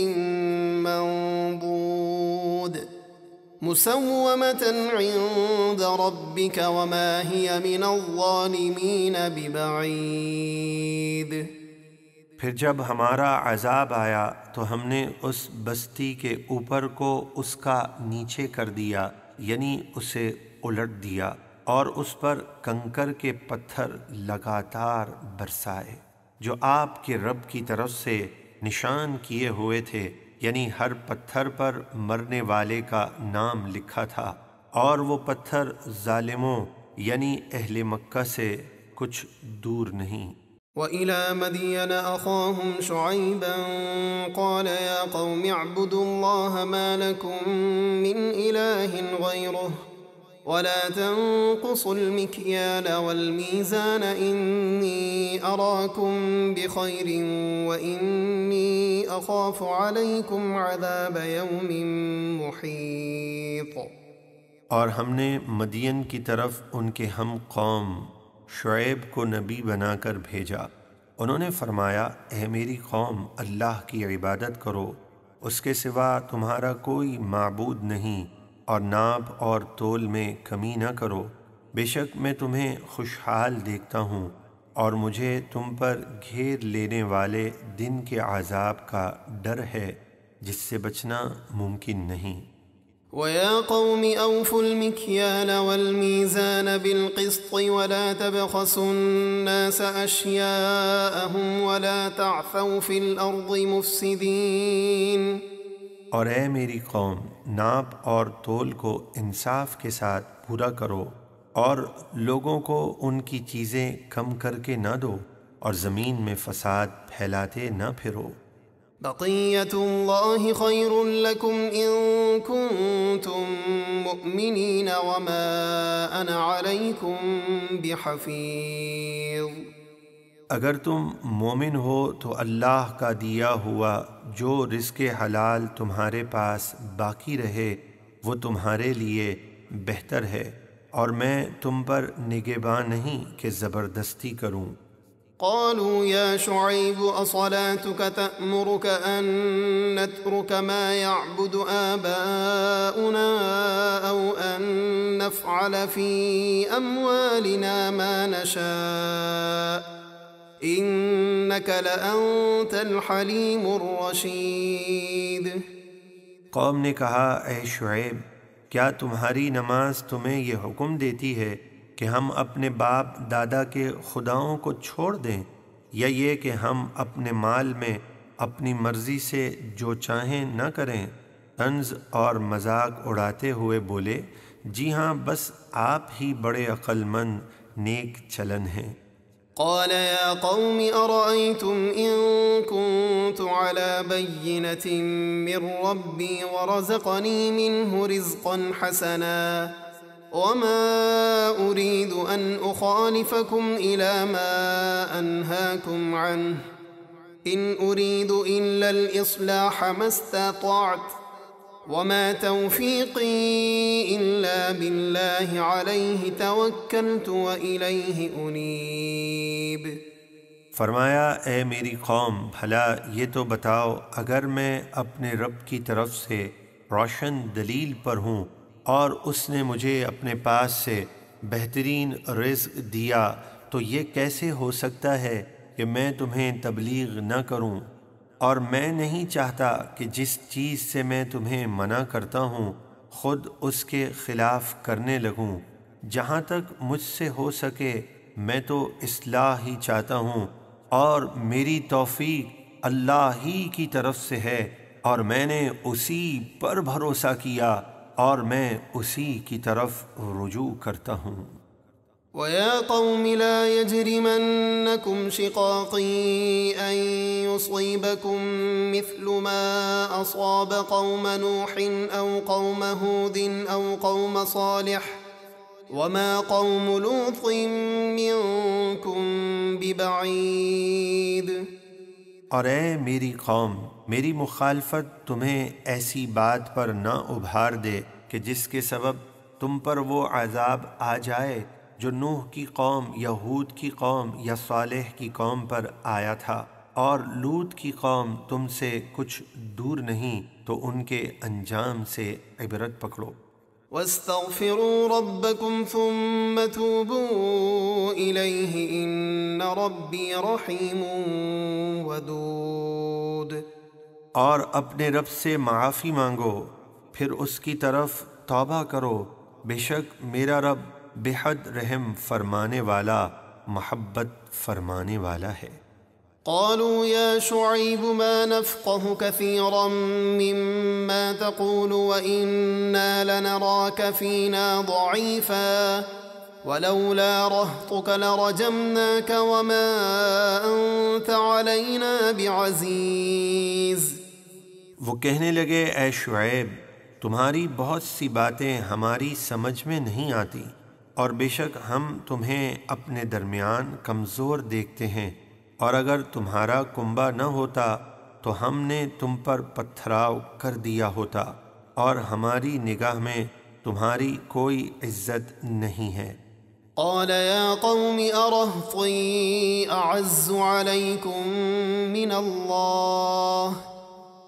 منضود مسومة عند ربك وما هي من الظالمين ببعيد۔ پھر جب ہمارا عذاب آیا تو ہم نے اس بستی کے اوپر کو اس کا نیچے کر دیا، یعنی اسے الٹ دیا، اور اس پر کنکر کے پتھر لگاتار برسائے جو آپ کے رب کی طرف سے نشان کیے ہوئے تھے، یعنی ہر پتھر پر مرنے والے کا نام لکھا تھا، اور وہ پتھر ظالموں یعنی اہل مکہ سے کچھ دور نہیں۔ وَإِلَى مَدْيَنَ أَخَاهُمْ شُعَيْبًا قَالَ يَا قَوْمِ اعْبُدُوا اللَّهَ مَا لَكُمْ مِنْ إِلَٰهٍ غَيْرُهُ وَلَا تَنقُصُوا الْمِكْيَالَ وَالْمِيزَانَ إِنِّي أَرَاكُمْ بِخَيْرٍ وَإِنِّي أَخَافُ عَلَيْكُمْ عَذَابَ يَوْمٍ مُحِيطٍ۔ اور ہم نے مدین کی طرف ان کے ہم قوم شعیب کو نبی بنا کر بھیجا۔ انہوں نے فرمایا اے میری قوم اللہ کی عبادت کرو، اس کے سوا تمہارا کوئی معبود نہیں، اور ناپ اور تول میں کمی نہ کرو، بے شک میں تمہیں خوشحال دیکھتا ہوں، اور مجھے تم پر گھیر لینے والے دن کے عذاب کا ڈر ہے جس سے بچنا ممکن نہیں۔ وَيَا قَوْمِ أَوْفُوا الْمِكْيَالَ وَالْمِيزَانَ بِالْقِسْطِ وَلَا تَبْخَسُوا النَّاسَ أَشْيَاءَهُمْ وَلَا تَعْثَوْا فِي الْأَرْضِ مُفْسِدِينَ۔ اور اے میری قوم ناپ اور تول کو انصاف کے ساتھ پورا کرو، اور لوگوں کو ان کی چیزیں کم کر کے نہ دو، اور زمین میں فساد پھیلاتے نہ پھرو۔ بقیت اللہ خیر لکم ان کنتم مؤمنین وما انا علیکم بحفیظ۔ اگر تم مومن ہو تو اللہ کا دیا ہوا جو رزق حلال تمہارے پاس باقی رہے وہ تمہارے لیے بہتر ہے، اور میں تم پر نگہباں نہیں کہ زبردستی کروں۔ قالوا يا شعيب أصلاتك تأمرك أن نترك ما يعبد آباؤنا أو أن نفعل في أموالنا ما نشاء إنك لأنت الحليم الرشيد۔ قوم نے کہا اے شعیب کیا تمہاری نماز تمہیں یہ حکم دیتی ہے کہ ہم اپنے باپ دادا کے خداؤں کو چھوڑ دیں، یا یہ کہ ہم اپنے مال میں اپنی مرضی سے جو چاہیں نہ کریں؟ طنز اور مذاق اڑاتے ہوئے بولے جی ہاں بس آپ ہی بڑے عقل مند نیک چلن ہیں۔ قال يا قوم أرأيتم إن كنت على بينة من ربي ورزقني منه رزقا حسنا وما أريد أن أخالفكم إلى ما أنهاكم عنه إن أريد إلا الإصلاح ما استطعت وما توفيقي إلا بالله عليه توكلت وإليه أنيب۔ فرمایا اے میری قوم، بھلا یہ تو بتاؤ، اگر میں اپنے رب کی طرف سے روشن دلیل پر ہوں اور اس نے مجھے اپنے پاس سے بہترین رزق دیا تو یہ کیسے ہو سکتا ہے کہ میں تمہیں تبلیغ نہ کروں؟ اور میں نہیں چاہتا کہ جس چیز سے میں تمہیں منع کرتا ہوں خود اس کے خلاف کرنے لگوں۔ جہاں تک مجھ سے ہو سکے میں تو اصلاح ہی چاہتا ہوں، اور میری توفیق اللہ ہی کی طرف سے ہے، اور میں نے اسی پر بھروسہ کیا اور میں اسی کی طرف رجوع کرتا ہوں۔ وَيَا قَوْمِ لَا يَجْرِمَنَّكُمْ شِقَاقِي أَن يُصِيبَكُم مِّثْلُ مَا أَصَابَ قَوْمَ نُوحٍ أَوْ قَوْمَ هُودٍ أَوْ قَوْمَ صَالِحٍ وَمَا قَوْمُ لُوطٍ مِّنكُم بِبَعِيدٍ۔ اور اے میری قوم، میری مخالفت تمہیں ایسی بات پر نہ ابھار دے کہ جس کے سبب تم پر وہ عذاب آ جائے جو نوح کی قوم یا ہود کی قوم یا صالح کی قوم پر آیا تھا، اور لوط کی قوم تم سے کچھ دور نہیں، تو ان کے انجام سے عبرت پکڑو۔ وَاسْتَغْفِرُوا رَبَّكُمْ ثُمَّ تُوبُوا إِلَيْهِ إِنَّ رَبِّي رَحِيمٌ وَدُودٌ۔ اور اپنے رب سے معافی مانگو، پھر اس کی طرف توبہ کرو، بے شک میرا رب بے حد رحم فرمانے والا، محبت فرمانے والا ہے۔ قالوا يا شعيب ما نفقه كثيرا مما تقول وإنا لنراك فينا ضعيفا ولولا رهطك لرجمناك وما أنت علينا بعزيز۔ وہ کہنے لگے اے شعیب، تمہاری بہت سی باتیں ہماری سمجھ میں نہیں آتی، اور بے شک ہم تمہیں اپنے درمیان کمزور دیکھتے ہیں، اور اگر تمہارا کنبہ نہ ہوتا تو ہم نے تم پر پتھراؤ کر دیا ہوتا، اور ہماری نگاہ میں تمہاری کوئی عزت نہیں ہے۔ قال يا قوم أرهطي أعز عليكم من الله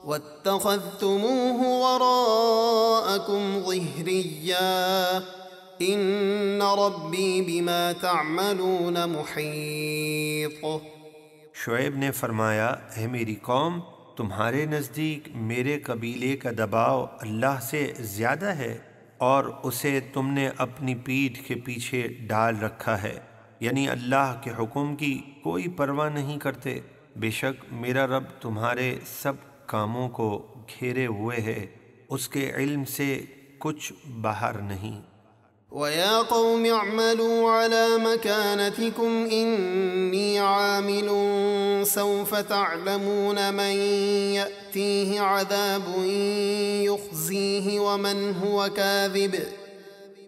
واتخذتموه وراءكم ظهريا إن ربي بما تعملون محيط۔ شعیب نے فرمایا اے میری قوم، تمہارے نزدیک میرے قبیلے کا دباؤ اللہ سے زیادہ ہے، اور اسے تم نے اپنی پیٹھ کے پیچھے ڈال رکھا ہے، یعنی اللہ کے حکم کی کوئی پرواہ نہیں کرتے۔ بے شک میرا رب تمہارے سب کاموں کو گھیرے ہوئے ہے، اس کے علم سے کچھ باہر نہیں۔ وَيَا قَوْمِ اعْمَلُوا عَلَى مَكَانَتِكُمْ إِنِّي عَامِلٌ سَوْفَ تَعْلَمُونَ مَنْ يَأْتِيهِ عَذَابٌ يُخْزِيهِ وَمَنْ هُوَ كَاذِبٌ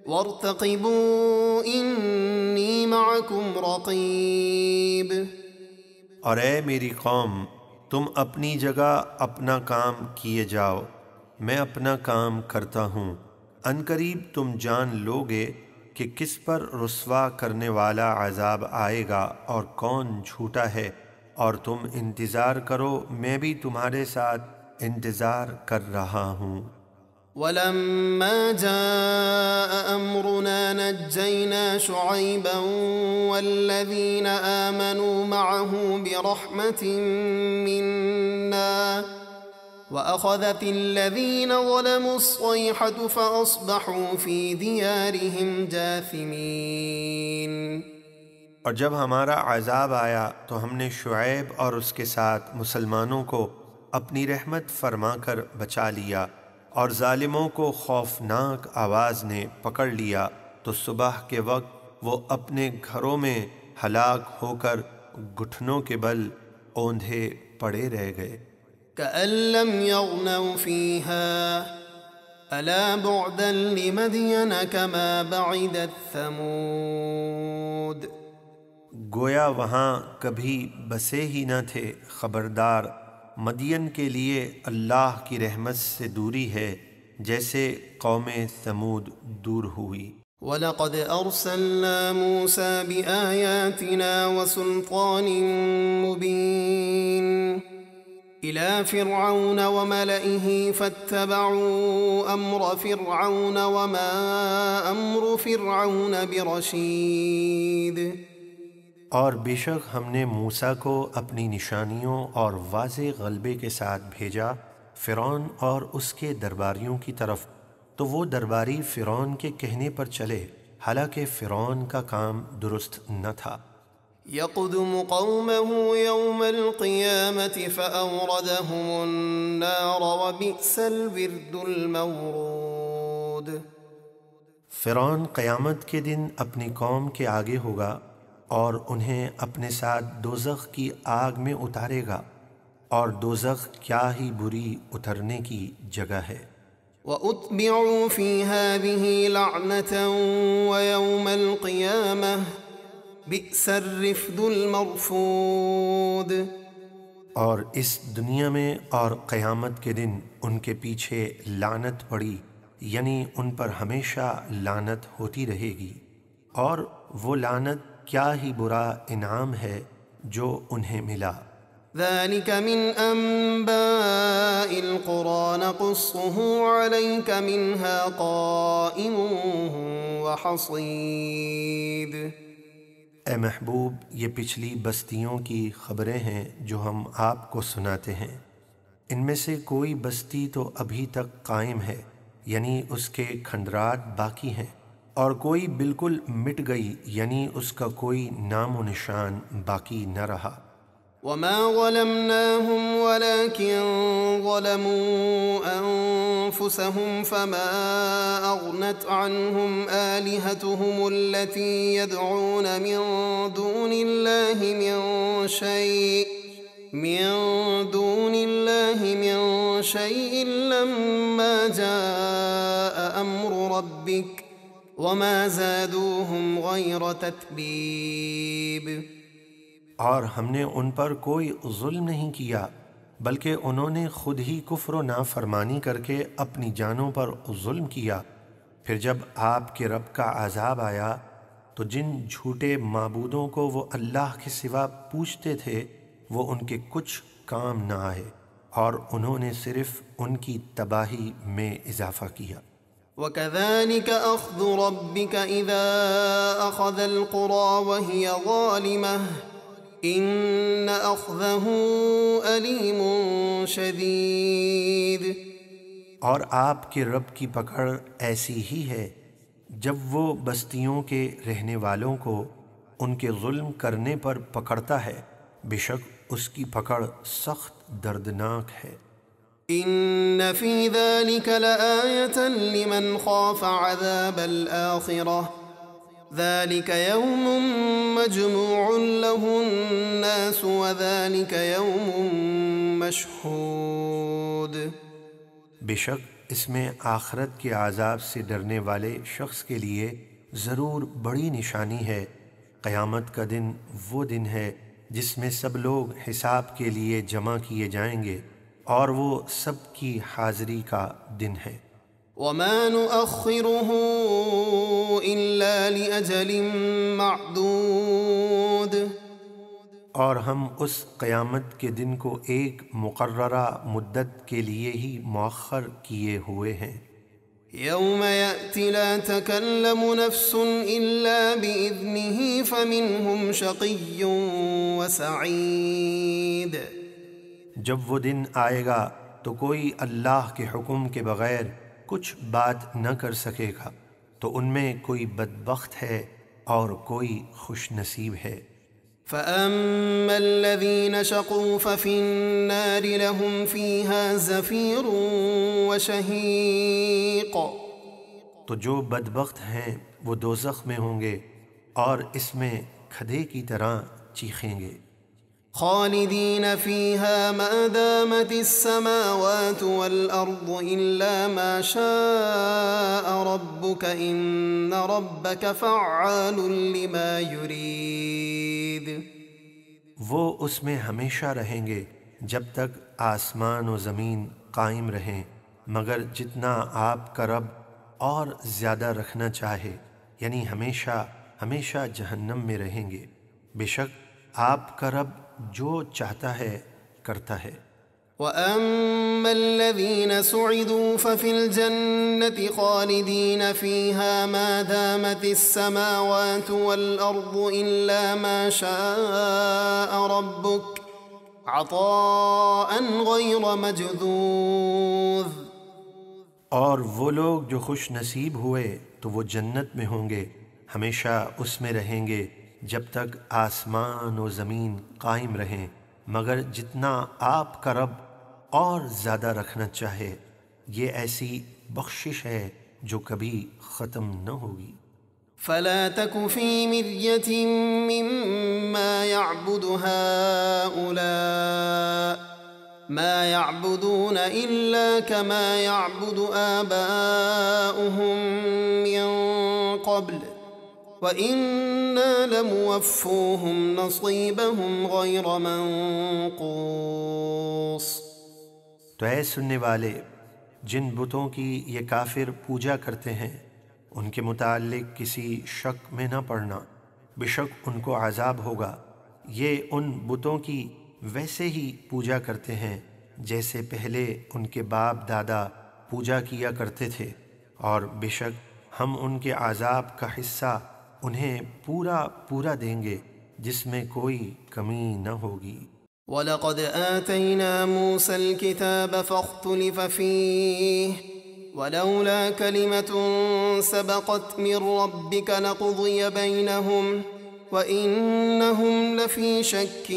وَارْتَقِبُوا إِنِّي مَعَكُمْ رَقِيبٌ۔ اور اے میری قوم، تم اپنی جگہ اپنا کام کیے جاؤ، میں اپنا کام کرتا ہوں۔ عنقریب تم جان لوگے کہ کس پر رسوا کرنے والا عذاب آئے گا اور کون جھوٹا ہے، اور تم انتظار کرو، میں بھی تمہارے ساتھ انتظار کر رہا ہوں۔ وَلَمَّا جَاءَ أَمْرُنَا نَجَّيْنَا شُعَيْبًا وَالَّذِينَ آمَنُوا مَعَهُ بِرَحْمَةٍ مِّنَّا وَأَخَذَتِ الَّذِينَ ظَلَمُوا الصَّيْحَةُ فَأَصْبَحُوا فِي دِيَارِهِمْ جَاثِمِينَ۔ اور جب ہمارا عذاب آیا تو ہم نے شعیب اور اس کے ساتھ مسلمانوں کو اپنی رحمت فرما کر بچا لیا، اور ظالموں کو خوفناک آواز نے پکڑ لیا، تو صبح کے وقت وہ اپنے گھروں میں ہلاک ہو کر گھٹنوں کے بل اوندھے پڑے رہ گئے۔ كأن لم يغنوا فيها ألا بعدا لمدين كما بعدت ثمود۔ گویا وہاں کبھی بسے ہی نہ تھے، خبردار مدین کے لیے اللہ کی رحمت سے دوری ہے جیسے قوم ثمود دور ہوئی۔ وَلَقَدْ أَرْسَلْنَا مُوسَى بِآيَاتِنَا وَسُلْطَانٍ مُبِينٍ إِلَى فِرْعَوْنَ وَمَلَئِهِ فَاتَّبَعُوا أَمْرَ فِرْعَوْنَ وَمَا أَمْرُ فِرْعَوْنَ بِرَشِيدٍ۔ اور بے شک ہم نے موسیٰ کو اپنی نشانیوں اور واضح غلبے کے ساتھ بھیجا فرعون اور اس کے درباریوں کی طرف، تو وہ درباری فرعون کے کہنے پر چلے، حالانکہ فرعون کا کام درست نہ تھا۔ يقدم قومه يوم القيامة فأوردهم النار وبئس الورد المورود۔ فرعون قیامت کے دن اپنی قوم کے آگے ہوگا اور انہیں اپنے ساتھ دوزخ کی آگ میں اتارے گا، اور دوزخ کیا ہی بری اترنے کی جگہ ہے۔ وَأُتْبِعُوا فِي هَذِهِ لَعْنَةً وَيَوْمَ الْقِيَامَةِ بِئْسَ الرِّفْدُ الْمَرْفُودُ۔ اور اس دنیا میں اور قیامت کے دن ان کے پیچھے لعنت پڑی، یعنی ان پر ہمیشہ لعنت ہوتی رہے گی، اور وہ لعنت کیا ہی برا انعام ہے جو انہیں ملا۔ ذَلِكَ مِنْ أَنْبَاءِ الْقُرَى نَقُصُّهُ عَلَيْكَ مِنْهَا قَائِمٌ وَحَصِيدٌ۔ اے محبوب، یہ پچھلی بستیوں کی خبریں ہیں جو ہم آپ کو سناتے ہیں، ان میں سے کوئی بستی تو ابھی تک قائم ہے، یعنی اس کے کھنڈرات باقی ہیں، اور کوئی بالکل مٹ گئی، یعنی اس کا کوئی نام و نشان باقی نہ رہا۔ وَمَا ظَلَمْنَاهُمْ وَلَكِنْ ظَلَمُوا أَنفُسَهُمْ فَمَا أَغْنَتْ عَنْهُمْ آلِهَتُهُمُ الَّتِي يَدْعُونَ مِنْ دُونِ اللَّهِ مِنْ شَيْءٍ لَمَّا جَاءَ أَمْرُ رَبِّكَ وَمَا زَادُوهُمْ غَيْرَ تَتْبِيبٍ۔ اور ہم نے ان پر کوئی ظلم نہیں کیا، بلکہ انہوں نے خود ہی کفر و نافرمانی کر کے اپنی جانوں پر ظلم کیا۔ پھر جب آپ کے رب کا عذاب آیا تو جن جھوٹے معبودوں کو وہ اللہ کے سوا پوچھتے تھے وہ ان کے کچھ کام نہ آئے، اور انہوں نے صرف ان کی تباہی میں اضافہ کیا۔ وَكَذَلِكَ أَخْذُ رَبِّكَ إِذَا أَخَذَ الْقُرَى وَهِيَ ظَالِمَةٌ إِنَّ أَخْذَهُ أَلِيمٌ شَدِيدٌ۔ اور آپ کے رب کی پکڑ ایسی ہی ہے جب وہ بستیوں کے رہنے والوں کو ان کے ظلم کرنے پر پکڑتا ہے، بے شک اس کی پکڑ سخت دردناک ہے۔ إِنَّ فِي ذَلِكَ لَآيَةً لِمَنْ خَافَ عَذَابَ الْآخِرَةِ ذَلِكَ يَوْمٌ مَجْمُوعٌ لَهُ النَّاسُ وَذَلِكَ يَوْمٌ مَشْهُودٌ۔ بے شک اس میں آخرت کے عذاب سے ڈرنے والے شخص کے لیے ضرور بڑی نشانی ہے۔ قیامت کا دن وہ دن ہے جس میں سب لوگ حساب کے لیے جمع کیے جائیں گے، اور وہ سب کی حاضری کا دن ہے۔ وَمَا نُؤَخِّرُهُ إِلَّا لِأَجَلٍ مَّعْدُودٍ۔ اور ہم اس قیامت کے دن کو ایک مقررہ مدت کے لیے ہی مؤخر کیے ہوئے ہیں۔ يَوْمَ يَأْتِ لَا تَكَلَّمُ نَفْسٌ إِلَّا بِإِذْنِهِ فَمِنْهُمْ شَقِيٌّ وَسَعِيدٌ۔ جب وہ دن آئے گا تو کوئی اللہ کے حکم کے بغیر کچھ بات نہ کر سکے گا، تو ان میں کوئی بدبخت ہے اور کوئی خوش نصیب ہے۔ فَأَمَّا الَّذِينَ شَقُوا فَفِي النَّارِ لَهُمْ فِيهَا زَفِيرٌ وَشَهِيقٌ۔ تو جو بدبخت ہیں وہ دوزخ میں ہوں گے اور اس میں کھدے کی طرح چیخیں گے۔ خالدين فيها ما دامت السماوات والأرض إلا ما شاء ربك إن ربك فعال لما يريد. وہ اس میں ہمیشہ رہیں گے جب تک آسمان و زمین قائم رہیں، مگر جتنا آپ کا رب اور زیادہ رکھنا چاہے، یعنی ہمیشہ ہمیشہ جہنم میں رہیں گے۔ بے شک آپ کا رب جو چاہتا ہے کرتا ہے۔ وَأَمَّا الَّذِينَ سُعِدُوا فَفِي الْجَنَّةِ خَالِدِينَ فِيهَا مَا دَامَتِ السَّمَاوَاتُ وَالْأَرْضُ إِلَّا مَا شَاءَ رَبُّكَ عَطَاءً غَيْرَ مَجْذُوذٍ۔ اور وہ لوگ جو خوش نصیب ہوئے تو وہ جنت میں ہوں گے، ہمیشہ اس میں رہیں گے جب تک آسمان و زمین قائم رہیں، مگر جتنا آپ کا رب اور زیادہ رکھنا چاہے۔ یہ ایسی بخشش ہے جو کبھی ختم نہ ہوگی۔ فلا تك في مرية مما يعبد هؤلاء ما يعبدون إلا كما يعبد آباؤهم من قبل وَإِنَّا لَمُوَفُّوهُمْ نَصِيبَهُمْ غَيْرَ مَنْقُوصٍ۔ تو اے سننے والے، جن بتوں کی یہ کافر پوجا کرتے ہیں ان کے متعلق کسی شک میں نہ پڑنا، بے شک ان کو عذاب ہوگا۔ یہ ان بتوں کی ویسے ہی پوجا کرتے ہیں جیسے پہلے ان کے باپ دادا پوجا کیا کرتے تھے، اور بے شک ہم ان کے عذاب کا حصہ انہیں پورا پورا دیں گے جس میں کوئی کمی نہ ہوگی۔ وَلَقَدْ آتَيْنَا مُوسَى الْكِتَابَ فَاخْتُلِفَ فِيهِ وَلَوْلَا كَلِمَةٌ سَبَقَتْ مِنْ رَبِّكَ لَقُضِيَ بَيْنَهُمْ وَإِنَّهُمْ لَفِي شَكٍّ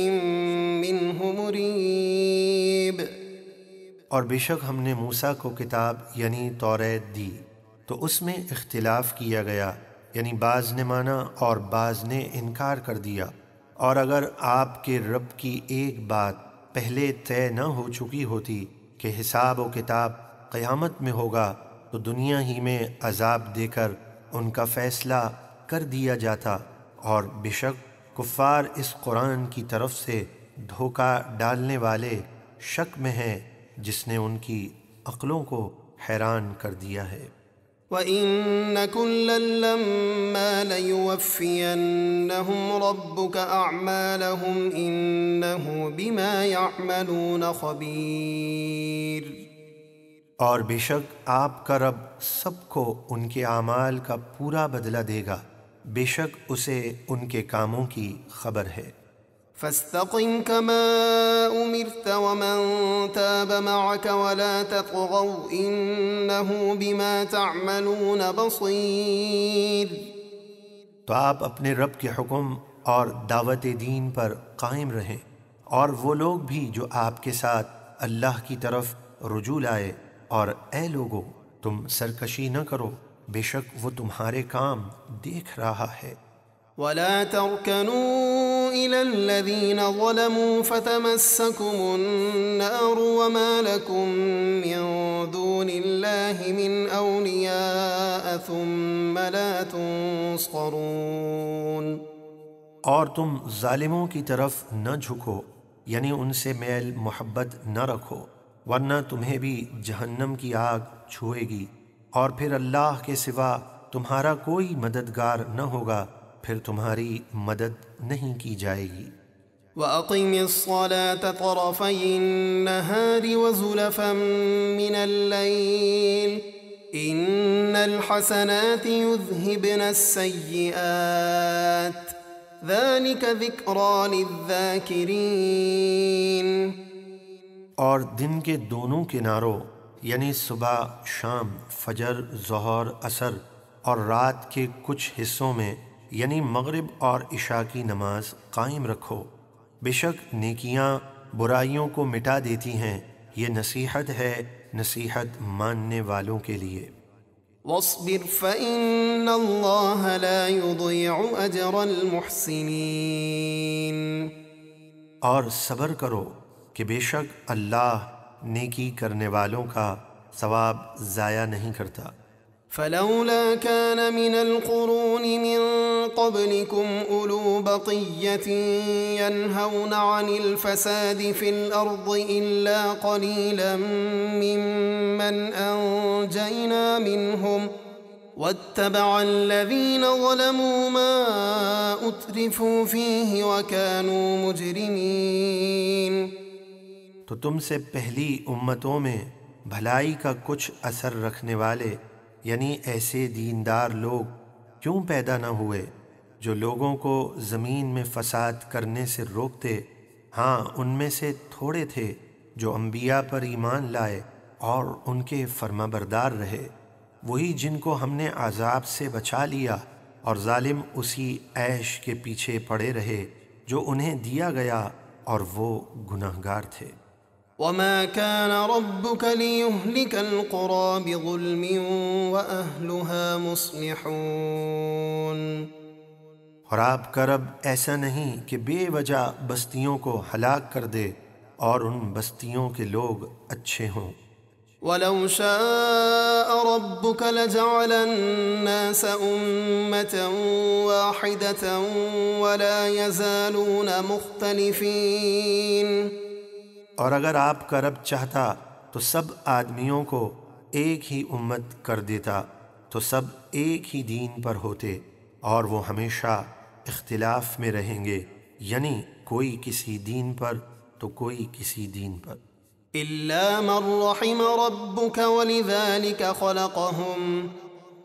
مِّنْهُ مُرِيبٍ۔ اور بے شک ہم نے موسیٰ کو کتاب یعنی توریت دی تو اس میں اختلاف کیا گیا، یعنی بعض نے مانا اور بعض نے انکار کر دیا، اور اگر آپ کے رب کی ایک بات پہلے طے نہ ہو چکی ہوتی کہ حساب و کتاب قیامت میں ہوگا تو دنیا ہی میں عذاب دے کر ان کا فیصلہ کر دیا جاتا، اور بے شک کفار اس قرآن کی طرف سے دھوکہ ڈالنے والے شک میں ہیں جس نے ان کی عقلوں کو حیران کر دیا ہے۔ وَإِنَّ كُلًّا لَّمَّا لَيُوَفِّيَنَّهُمْ رَبُّكَ أَعْمَالَهُمْ إِنَّهُ بِمَا يَعْمَلُونَ خَبِيرٌ۔ اور بے شک آپ کا رب سب کو ان کے اعمال کا پورا بدلہ دے گا، بے شک اسے ان کے کاموں کی خبر ہے۔ فاستقم كما أمرت ومن تاب معك ولا تطغوا إنه بما تعملون بصير۔ تو آپ اپنے رب کے حکم اور دعوت دین پر قائم رہیں، اور وہ لوگ بھی جو آپ کے ساتھ اللہ کی طرف رجوع لائے، اور اے لوگو تم سرکشی نہ کرو، بے شک وہ تمہارے کام دیکھ رہا ہے۔ ولا تركنوا إلى الذين ظلموا فتمسكم النار وما لكم من دون الله من أولياء ثم لا تنصرون۔ اور تم ظالموں کی طرف نہ جھکو، یعنی ان سے میل محبت نہ رکھو، ورنہ تمہیں بھی جہنم کی آگ چھوئے گی، اور پھر اللہ کے سوا تمہارا کوئی مددگار نہ ہوگا، پھر تمہاری مدد نہیں کی جائے گی۔ وَأَقِمِ الصَّلَاةَ طَرَفَيِ النَّهَارِ وَزُلَفًا مِّنَ اللَّيْلِ إِنَّ الْحَسَنَاتِ يُذْهِبْنَ السَّيِّئَاتِ ذَلِكَ ذِكْرَى لِلذَّاكِرِينَ۔ اور دن کے دونوں کناروں یعنی صبح شام، فجر، ظہر، عصر اور رات کے کچھ حصوں میں یعنی مغرب اور عشاء کی نماز قائم رکھو، بے شک نیکیاں برائیوں کو مٹا دیتی ہیں، یہ نصیحت ہے نصیحت ماننے والوں کے لیے۔ وَاصْبِرْ فَإِنَّ اللَّهَ لَا يُضِيعُ أَجْرَ الْمُحْسِنِينَ۔ اور صبر کرو کہ بے شک اللہ نیکی کرنے والوں کا ثواب ضائع نہیں کرتا۔ فلولا كان من القرون من قبلكم أولو بقية ينهون عن الفساد في الأرض إلا قليلا ممن أنجينا منهم واتبع الذين ظلموا ما أترفوا فيه وكانوا مجرمين۔ تو تم سے پہلی امتوں میں بھلائی کا کچھ اثر رکھنے والے یعنی ایسے دیندار لوگ کیوں پیدا نہ ہوئے جو لوگوں کو زمین میں فساد کرنے سے روکتے؟ ہاں، ان میں سے تھوڑے تھے جو انبیاء پر ایمان لائے اور ان کے فرما بردار رہے، وہی جن کو ہم نے عذاب سے بچا لیا، اور ظالم اسی عیش کے پیچھے پڑے رہے جو انہیں دیا گیا اور وہ گناہگار تھے۔ وما كان ربك ليهلك القرى بظلم وأهلها مصلحون۔ اور آپ کا رب ایسا نہیں کہ بے وجہ بستیوں کو ہلاک کر دے اور ان بستیوں کے لوگ اچھے ہوں۔ ولو شاء ربك لجعل الناس أمة واحدة ولا يزالون مختلفين۔ اور اگر آپ کا رب چاہتا تو سب آدمیوں کو ایک ہی امت کر دیتا، تو سب ایک ہی دین پر ہوتے اور وہ ہمیشہ اختلاف میں رہیں گے، یعنی کوئی کسی دین پر تو کوئی کسی دین پر۔ إلا من رحم ربك ولذلك خلقهم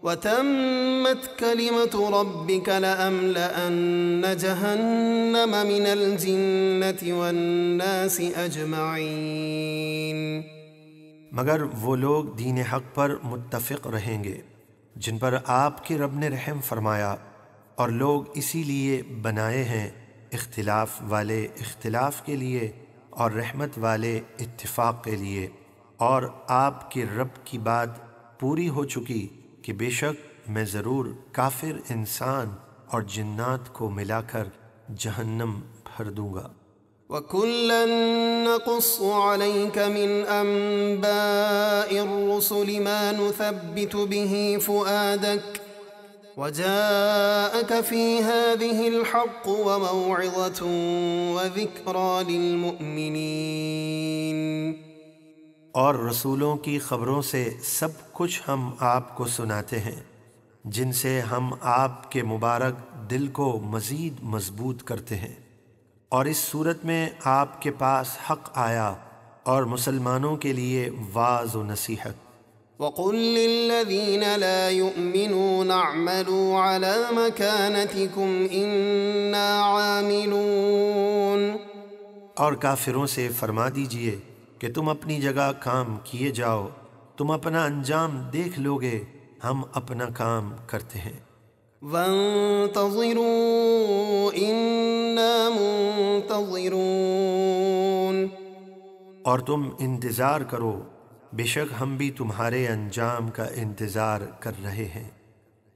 وتمت كلمة ربك لأملأن جهنم من الجنة والناس أجمعين۔ مگر وہ لوگ دین حق پر متفق رہیں گے جن پر آپ کے رب نے رحم فرمایا، اور لوگ اسی لیے بنائے ہیں اختلاف والے اختلاف کے لیے اور رحمت والے اتفاق کے لیے، اور آپ کے رب کی بات پوری ہو چکی کہ بے شک میں ضرور کافر انسان اور جنات کو ملا کر جہنم بھر دوں گا۔ وَكُلًّا نَّقُصُّ عَلَيْكَ مِنْ أَنبَاءِ الرُّسُلِ مَا نُثَبِّتُ بِهِ فُؤَادَكَ وَجَاءَكَ فِي هَٰذِهِ الْحَقُّ وَمَوْعِظَةٌ وَذِكْرَىٰ لِلْمُؤْمِنِينَ۔ اور رسولوں کی خبروں سے سب کچھ ہم آپ کو سناتے ہیں جن سے ہم آپ کے مبارک دل کو مزید مضبوط کرتے ہیں، اور اس صورت میں آپ کے پاس حق آیا اور مسلمانوں کے لیے واعظ و نصیحت۔ وَقُل لِّلَّذِينَ لَا يُؤْمِنُونَ اعْمَلُوا عَلَىٰ مَكَانَتِكُمْ إِنَّا عَامِلُونَ۔ اور کافروں سے فرما دیجئے کہ تم اپنی جگہ کام کیے جاؤ، تم اپنا انجام دیکھ لو گے، ہم اپنا کام کرتے ہیں۔ وَانتَظِرُوا إِنَّا مُنتَظِرُونَ۔ اور تم انتظار کرو، بے شک ہم بھی تمہارے انجام کا انتظار کر رہے ہیں۔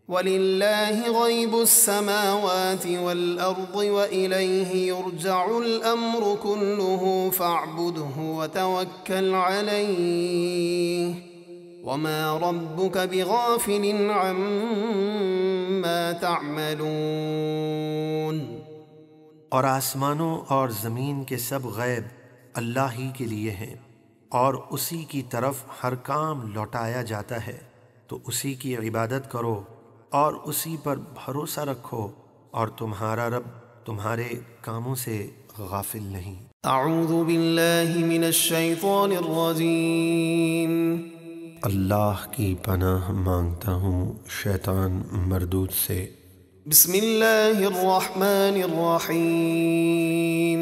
وَلِلَّهِ غَيْبُ السَّمَاوَاتِ وَالْأَرْضِ وَإِلَيْهِ يُرْجَعُ الْأَمْرُ كُلُّهُ فَاعْبُدْهُ وَتَوَكَّلْ عَلَيْهِ وَمَا رَبُّكَ بِغَافِلٍ عَمَّا تَعْمَلُونَ۔ اور آسمانوں اور زمین کے سب غیب اللہ ہی کے لیے ہیں، اور اسی کی طرف ہر کام لوٹایا جاتا ہے، تو اسی کی عبادت کرو اور اسی پر بھروسہ رکھو، اور تمہارا رب تمہارے کاموں سے غافل نہیں۔ اعوذ باللہ من الشیطان الرجیم۔ اللہ کی پناہ مانگتا ہوں شیطان مردود سے۔ بسم اللہ الرحمن الرحیم۔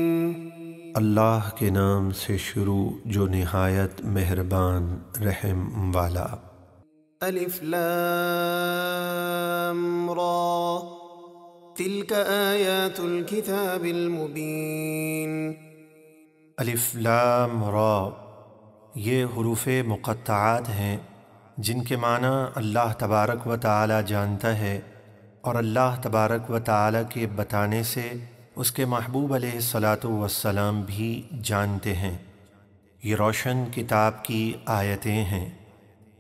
اللہ کے نام سے شروع جو نہایت مہربان رحم والا۔ الف لام را تلک آیات الکتاب المبین۔ الف لام را، یہ حروف مقطعات ہیں جن کے معنی اللہ تبارک و تعالی جانتا ہے، اور اللہ تبارک و تعالی کے بتانے سے اس کے محبوب علیہ الصلاۃ والسلام بھی جانتے ہیں۔ یہ روشن کتاب کی آیتیں ہیں۔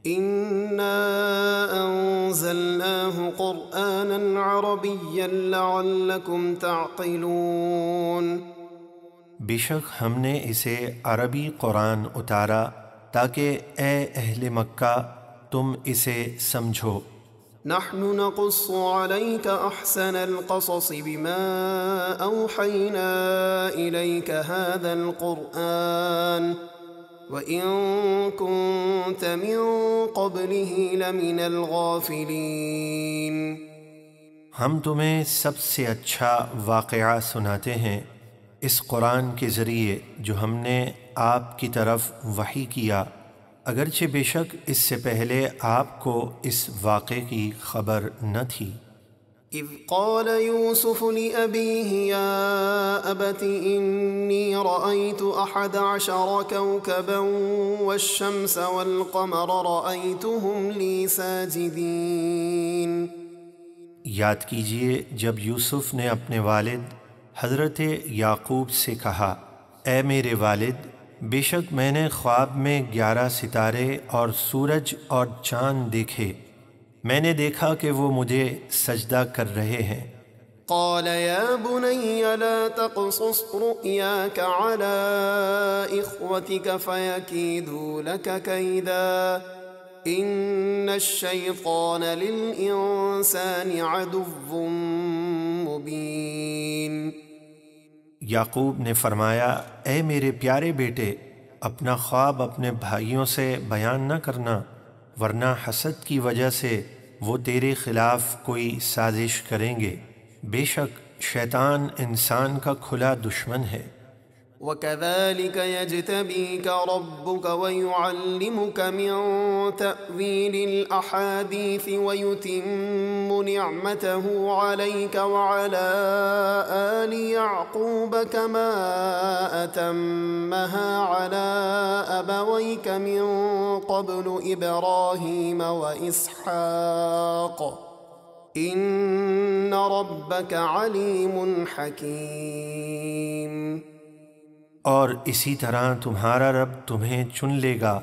إنا أنزلناه قرآنا عربيا لعلكم تعقلون۔ بے شک ہم نے اسے عربی قرآن اتارا تاکہ اے اہل مکہ تم اسے سمجھو۔ نحن نقص عليك أحسن القصص بما أوحينا إليك هذا القرآن وَإِن كُنتَ مِن قَبْلِهِ لَمِنَ الْغَافِلِينَ۔ ہم تمہیں سب سے اچھا واقعہ سناتے ہیں اس قرآن کے ذریعے جو ہم نے آپ کی طرف وحی کیا، اگرچہ بے شک اس سے پہلے آپ کو اس واقعے کی خبر نہ تھی۔ إذ قال يوسف لأبيه يا أبت إني رأيت 11 كوكبا والشمس والقمر رأيتهم لي ساجدين۔ یاد کیجئے جب یوسف نے اپنے والد حضرت یعقوب سے کہا، اے میرے والد، بے شک میں نے خواب میں 11 ستارے اور سورج اور چاند دیکھے، میں نے دیکھا کہ وہ مجھے سجدہ کر رہے ہیں۔ قال يا بني لا تقصص رؤياك على إخوتك فيكيدوا لك كيدا إن الشيطان للإنسان عدو مبين۔ یعقوب نے فرمایا، اے میرے پیارے بیٹے، اپنا خواب اپنے بھائیوں سے بیان نہ کرنا، ورنہ حسد کی وجہ سے وہ تیرے خلاف کوئی سازش کریں گے، بے شک شیطان انسان کا کھلا دشمن ہے۔ وَكَذَلِكَ يَجْتَبِيكَ رَبُّكَ وَيُعَلِّمُكَ مِن تَأْوِيلِ الْأَحَادِيثِ وَيُتِمُّ نِعْمَتَهُ عَلَيْكَ وَعَلَى آلِ يَعْقُوبَ كَمَا أَتَمَّهَا عَلَى أَبَوَيْكَ مِن قَبْلُ إِبْرَاهِيمَ وَإِسْحَاقَ إِنَّ رَبَّكَ عَلِيمٌ حَكِيمٌ۔ اور اسی طرح تمہارا رب تمہیں چن لے گا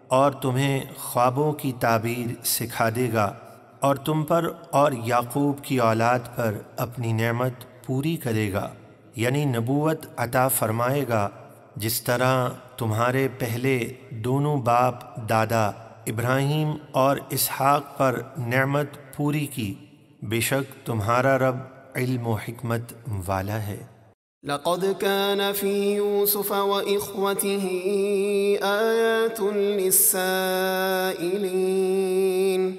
اور تمہیں خوابوں کی تعبیر سکھا دے گا، اور تم پر اور یعقوب کی اولاد پر اپنی نعمت پوری کرے گا، یعنی نبوت عطا فرمائے گا، جس طرح تمہارے پہلے دونوں باپ دادا ابراہیم اور اسحاق پر نعمت پوری کی، بے شک تمہارا رب علم و حکمت والا ہے۔ لقد كان في يوسف وإخوته آيات للسائلين۔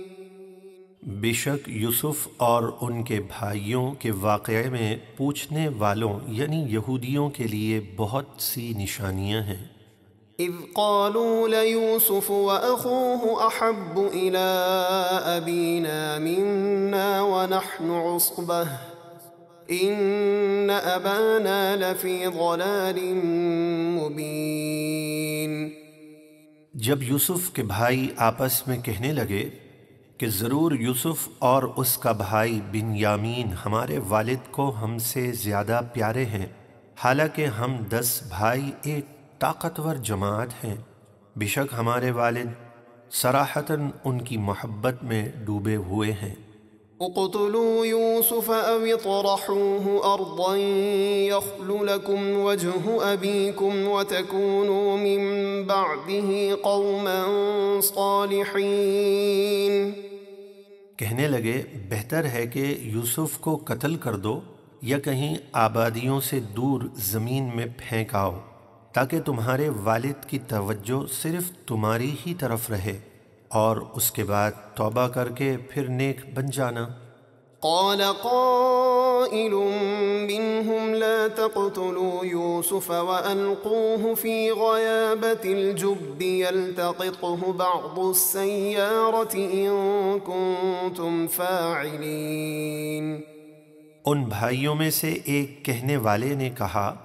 بے شک یوسف اور ان کے بھائیوں کے واقعے میں پوچھنے والوں یعنی یہودیوں کے لیے بہت سی نشانیاں ہیں۔ إذ قالوا ليوسف وأخوه أحب إلى أبينا منا ونحن عصبة إن أبانا لفي ضلال مبين۔ جب یوسف کے بھائی آپس میں کہنے لگے کہ ضرور یوسف اور اس کا بھائی بنیامین ہمارے والد کو ہم سے زیادہ پیارے ہیں، حالانکہ ہم 10 بھائی ایک طاقتور جماعت ہیں، بے شک ہمارے والد صراحتاً ان کی محبت میں ڈوبے ہوئے ہیں۔ اقتلوا يوسف أو اطرحوه أرضا يخل لكم وجه أبيكم وتكونوا من بعده قوما صالحين۔ کہنے لگے بہتر ہے کہ یوسف کو قتل کر دو یا کہیں آبادیوں سے دور زمین میں پھینک آؤ تاکہ تمہارے والد کی توجہ صرف تمہاری ہی طرف رہے، اور اس کے بعد توبہ کر کے پھر نیک بن جانا۔ قال قائل منهم لا تقتلوا يوسف وألقوه في غيابة الجب يلتقطه بعض السيارة إن كنتم فاعلين۔ ان بھائیوں میں سے ایک کہنے والے نے کہا،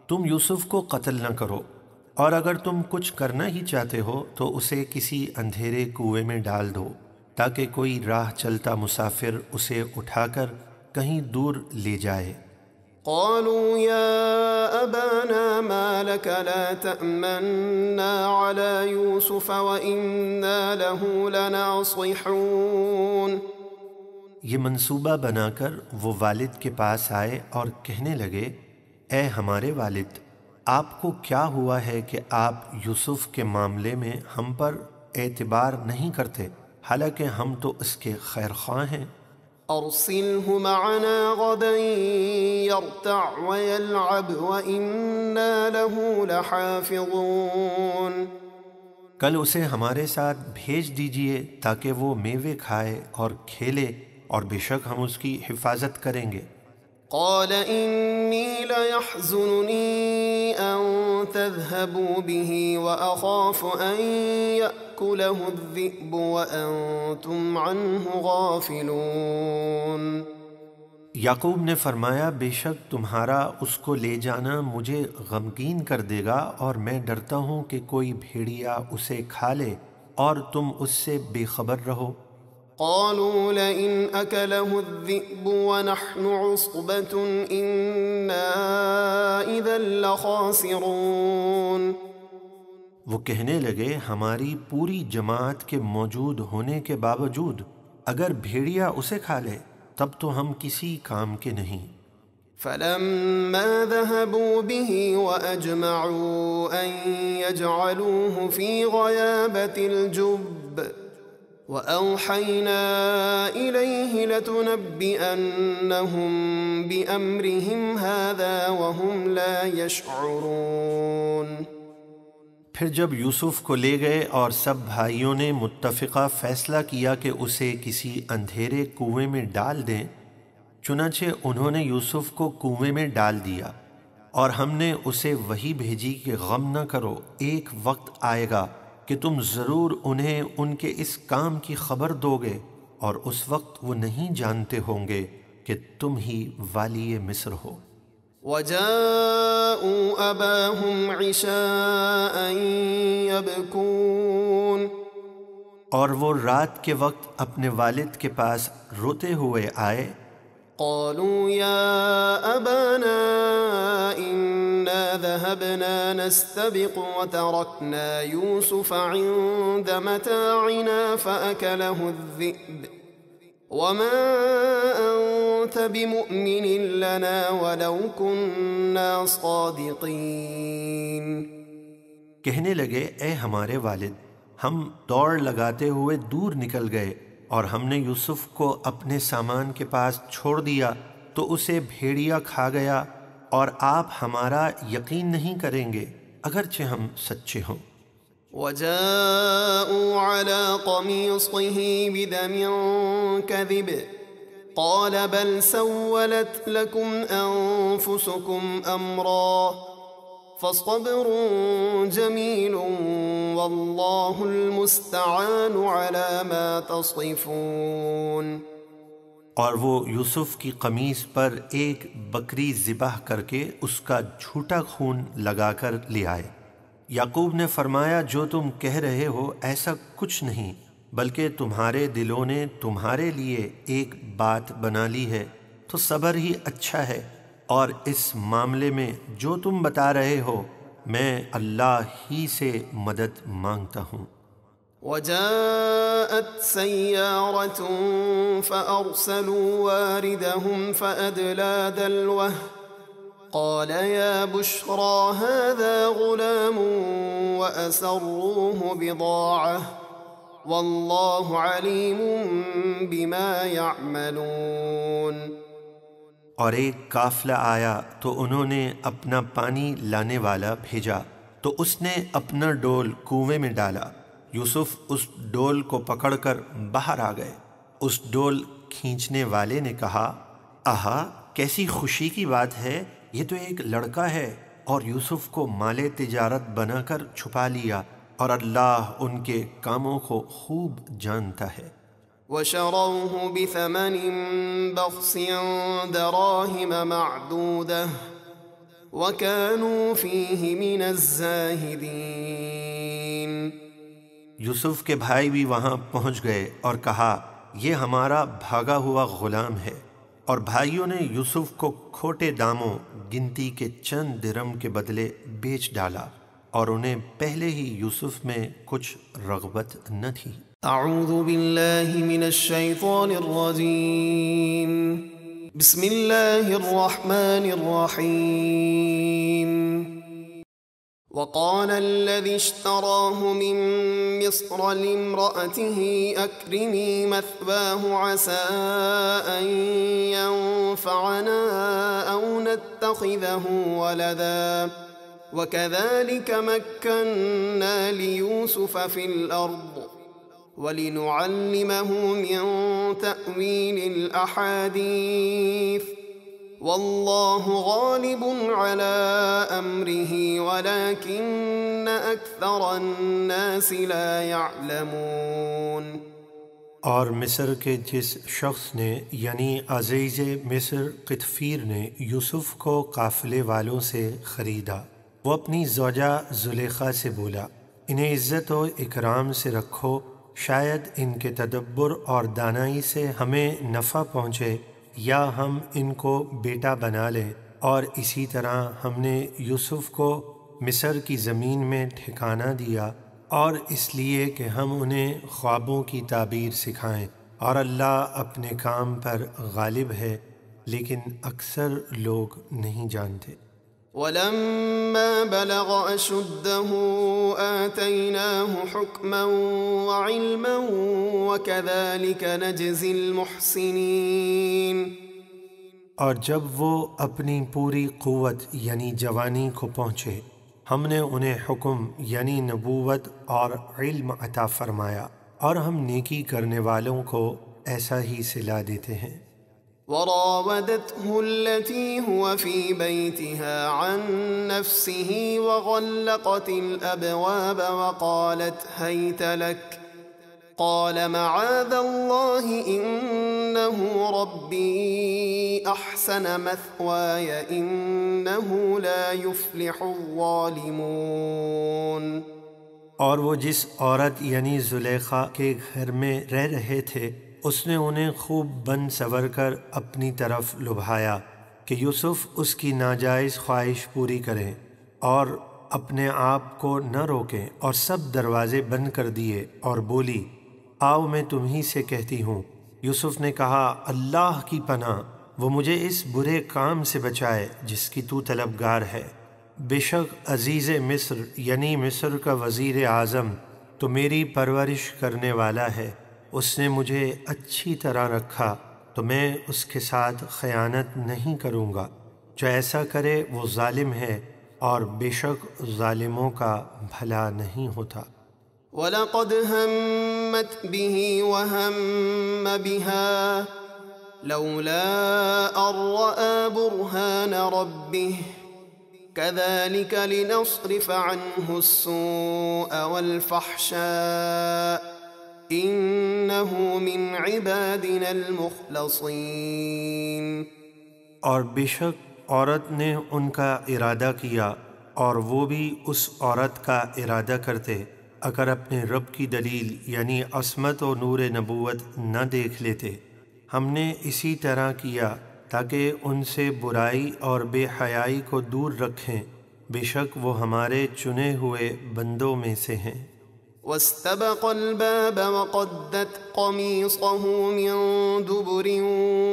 تم یوسف کو قتل نہ کرو، اور اگر تم کچھ کرنا ہی چاہتے ہو تو اسے کسی اندھیرے کنویں میں ڈال دو تاکہ کوئی راہ چلتا مسافر اسے اٹھا کر کہیں دور لے جائے۔ قالوا يا أبانا ما لك لا تأمنا على يوسف وإنا له لناصحون۔ یہ منصوبہ بنا کر وہ والد کے پاس آئے اور کہنے لگے، اے ہمارے والد، آپ کو کیا ہوا ہے کہ آپ یوسف کے معاملے میں ہم پر اعتبار نہیں کرتے، حالانکہ ہم تو اس کے خیر خواہ ہیں۔ أرسله معنا غدا يرتع ويلعب وإنا له لحافظون۔ کل اسے ہمارے ساتھ بھیج دیجئے تاکہ وہ میوے کھائے اور کھیلے، اور بے شک ہم اس کی حفاظت کریں گے۔ قال إني ليحزنني أن تذهبوا به وأخاف أن يأكله الذئب وأنتم عنه غافلون۔ یعقوب نے فرمایا، بے شک تمہارا اس کو لے جانا مجھے غمگین کر دے گا، اور میں ڈرتا ہوں کہ کوئی بھیڑیا اسے کھا لے اور تم اس سے بے خبر رہو۔ قالوا لئن أكله الذئب ونحن عصبة إنا إذا لخاسرون۔ وہ کہنے لگے، ہماری پوری جماعت کے موجود ہونے کے باوجود اگر بھیڑیا اسے کھا لے تب تو ہم کسی کام کے نہیں۔ فلما ذهبوا به وأجمعوا أن يجعلوه في غيابة الجب وأوحينا إليه لتنبئنهم بأمرهم هذا وهم لا يشعرون۔ پھر جب یوسف کو لے گئے اور سب بھائیوں نے متفقہ فیصلہ کیا کہ اسے کسی اندھیرے کنویں میں ڈال دیں، چنانچہ انہوں نے یوسف کو کنویں میں ڈال دیا، اور ہم نے اسے وحی بھیجی کہ غم نہ کرو، ایک وقت آئے گا کہ تم ضرور انہیں ان کے اس کام کی خبر دو گے، اور اس وقت وہ نہیں جانتے ہوں گے کہ تم ہی والی مصر ہو۔ وَجَاءُوا أَبَاهُمْ عِشَاءً يَبْكُونَ۔ اور وہ رات کے وقت اپنے والد کے پاس روتے ہوئے آئے۔ قالوا يا أبانا إنا ذهبنا نستبق وتركنا يوسف عند متاعنا فأكله الذئب وما أنت بمؤمن لنا ولو كنا صادقين۔ کہنے لگے، اے ہمارے والد، ہم دوڑ لگاتے ہوئے دور نکل گئے اور ہم نے یوسف کو اپنے سامان کے پاس چھوڑ دیا تو اسے بھیڑیا کھا گیا، اور آپ ہمارا یقین نہیں کریں گے اگرچہ ہم سچے ہوں۔ وَجَاءُوا عَلَى قَمِيصِهِ بِدَمٍ كَذِبٍ قَالَ بَلْ سَوَّلَتْ لَكُمْ أَنفُسُكُمْ أَمْرًا فَصَبْرٌ جَمِيلٌ وَاللَّهُ الْمُسْتَعَانُ عَلَى مَا تَصِفُونَ۔ اور وہ یوسف کی قمیص پر ایک بکری ذبح کر کے اس کا جھوٹا خون لگا کر لے آئے۔ یعقوب نے فرمایا، جو تم کہہ رہے ہو ایسا کچھ نہیں، بلکہ تمہارے دلوں نے تمہارے لیے ایک بات بنا لی ہے، تو صبر ہی اچھا ہے، اور اس معاملے میں جو تم بتا رہے ہو میں اللہ ہی سے مدد مانگتا ہوں۔ وَجَاءَتْ سَيَّارَةٌ فَأَرْسَلُوا وَارِدَهُمْ فَأَدْلَىٰ دَلْوَهُ قَالَ يَا بُشْرَىٰ هَٰذَا غُلَامٌ وَأَسَرُّوهُ بِضَاعَةً وَاللَّهُ عَلِيمٌ بِمَا يَعْمَلُونَ۔ اور ایک قافلہ آیا تو انہوں نے اپنا پانی لانے والا بھیجا، تو اس نے اپنا ڈول کنویں میں ڈالا۔ یوسف اس ڈول کو پکڑ کر باہر آ گئے۔ اس ڈول کھینچنے والے نے کہا، آہا، کیسی خوشی کی بات ہے، یہ تو ایک لڑکا ہے، اور یوسف کو مال تجارت بنا کر چھپا لیا، اور اللہ ان کے کاموں کو خوب جانتا ہے۔ وَشَرَوْهُ بِثَمَنٍ بَخْسٍ دَرَاهِمَ مَعْدُودَةٍ وَكَانُوا فِيهِ مِنَ الزَّاهِدِينَ۔ یوسف کے بھائی بھی وہاں پہنچ گئے اور کہا، یہ ہمارا بھاگا ہوا غلام ہے، اور بھائیوں نے یوسف کو کھوٹے داموں گنتی کے چند درم کے بدلے بیچ ڈالا، اور انہیں پہلے ہی یوسف میں کچھ رغبت نہ تھی۔ اعوذ باللہ من الشیطان الرجیم، بسم اللہ الرحمن الرحیم۔ وقال الذي اشتراه من مصر لامرأته أكرمي مثواه عسى أن ينفعنا أو نتخذه ولدا وكذلك مكنا ليوسف في الأرض ولنعلمه من تأويل الأحاديث واللہ غالب على امرہ ولكن اکثر الناس لا يعلمون۔ اور مصر کے جس شخص نے یعنی عزیز مصر قطفیر نے یوسف کو قافلے والوں سے خریدا، وہ اپنی زوجہ زلیخا سے بولا، انہیں عزت و اکرام سے رکھو، شاید ان کے تدبر اور دانائی سے ہمیں نفع پہنچے یا ہم ان کو بیٹا بنا لیں۔ اور اسی طرح ہم نے یوسف کو مصر کی زمین میں ٹھکانہ دیا، اور اس لیے کہ ہم انہیں خوابوں کی تعبیر سکھائیں، اور اللہ اپنے کام پر غالب ہے، لیکن اکثر لوگ نہیں جانتے۔ ولما بلغ أشده آتيناه حكما وعلما وكذلك نجزي المحسنين۔ اور جب وہ اپنی پوری قوت یعنی جوانی کو پہنچے، ہم نے انہیں حکم یعنی نبوت اور علم عطا فرمایا، اور ہم نیکی کرنے والوں کو ایسا ہی صلہ دیتے ہیں۔ وراودته التي هو في بيتها عن نفسه وغلقت الأبواب وقالت هيت لك قال معاذ الله إنه ربي أحسن مثواي إنه لا يفلح الظالمون۔ اور وہ جس عورت یعنی زلیخا کے گھر میں رہ رہے تھے، اس نے انہیں خوب بن سور کر اپنی طرف لبھایا کہ یوسف اس کی ناجائز خواہش پوری کریں اور اپنے آپ کو نہ روکیں، اور سب دروازے بند کر دیے، اور بولی، آؤ میں تمہیں سے کہتی ہوں۔ یوسف نے کہا، اللہ کی پناہ، وہ مجھے اس برے کام سے بچائے جس کی تو طلبگار ہے۔ بے شک عزیز مصر یعنی مصر کا وزیر اعظم تو میری پرورش کرنے والا ہے، اس نے مجھے اچھی طرح رکھا تو میں اس کے ساتھ خیانت نہیں کروں گا۔ جو ایسا کرے وہ ظالم ہے، اور بے شک ظالموں کا بھلا نہیں ہوتا۔ وَلَقَدْ هَمَّتْ بِهِ وَهَمَّ بِهَا لَوْلَا أَن رَّأَىٰ بُرْهَانَ رَبِّهِ كَذَٰلِكَ لِنَصْرِفَ عَنْهُ السُّوءَ وَالْفَحْشَاءَ إِنَّهُ مِنْ عِبَادِنَا الْمُخْلَصِينَ۔ اور بے شک عورت نے ان کا ارادہ کیا، اور وہ بھی اس عورت کا ارادہ کرتے اگر اپنے رب کی دلیل یعنی عصمت و نور نبوت نہ دیکھ لیتے۔ ہم نے اسی طرح کیا تاکہ ان سے برائی اور بے حیائی کو دور رکھیں، بے شک وہ ہمارے چنے ہوئے بندوں میں سے ہیں۔ واستبق الباب وقدت قميصه من دبر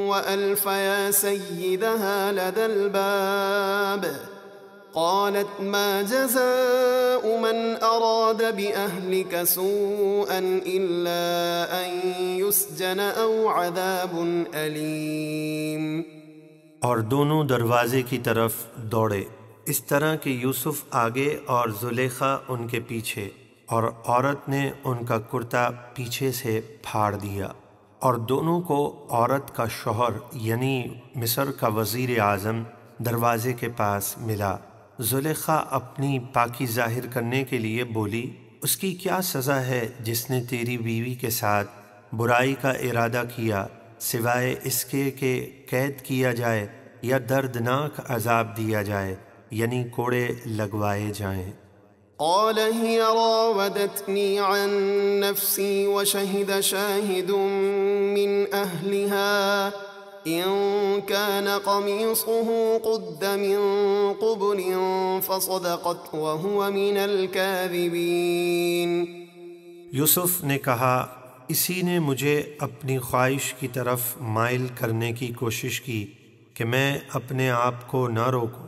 وألف يا سيدها لدى الباب قالت ما جزاء من أراد بأهلك سوءا إلا أن يسجن أو عذاب أليم۔ اور دونوں دروازے کی طرف دوڑے، اس طرح کہ یوسف آگے اور زلیخا ان کے پیچھے، اور عورت نے ان کا کرتا پیچھے سے پھاڑ دیا، اور دونوں کو عورت کا شوہر یعنی مصر کا وزیر اعظم دروازے کے پاس ملا۔ زلیخا اپنی پاکی ظاہر کرنے کے لیے بولی، اس کی کیا سزا ہے جس نے تیری بیوی کے ساتھ برائی کا ارادہ کیا، سوائے اس کے کہ قید کیا جائے یا دردناک عذاب دیا جائے یعنی کوڑے لگوائے جائیں۔ قال هي راودتني عن نفسي وشهد شاهد من أهلها إن كان قميصه قد من قبل فصدقت وهو من الكاذبين۔ یوسف نے کہا اسی نے مجھے اپنی خواہش کی طرف مائل کرنے کی کوشش کی کہ میں اپنے آپ کو نہ روکوں،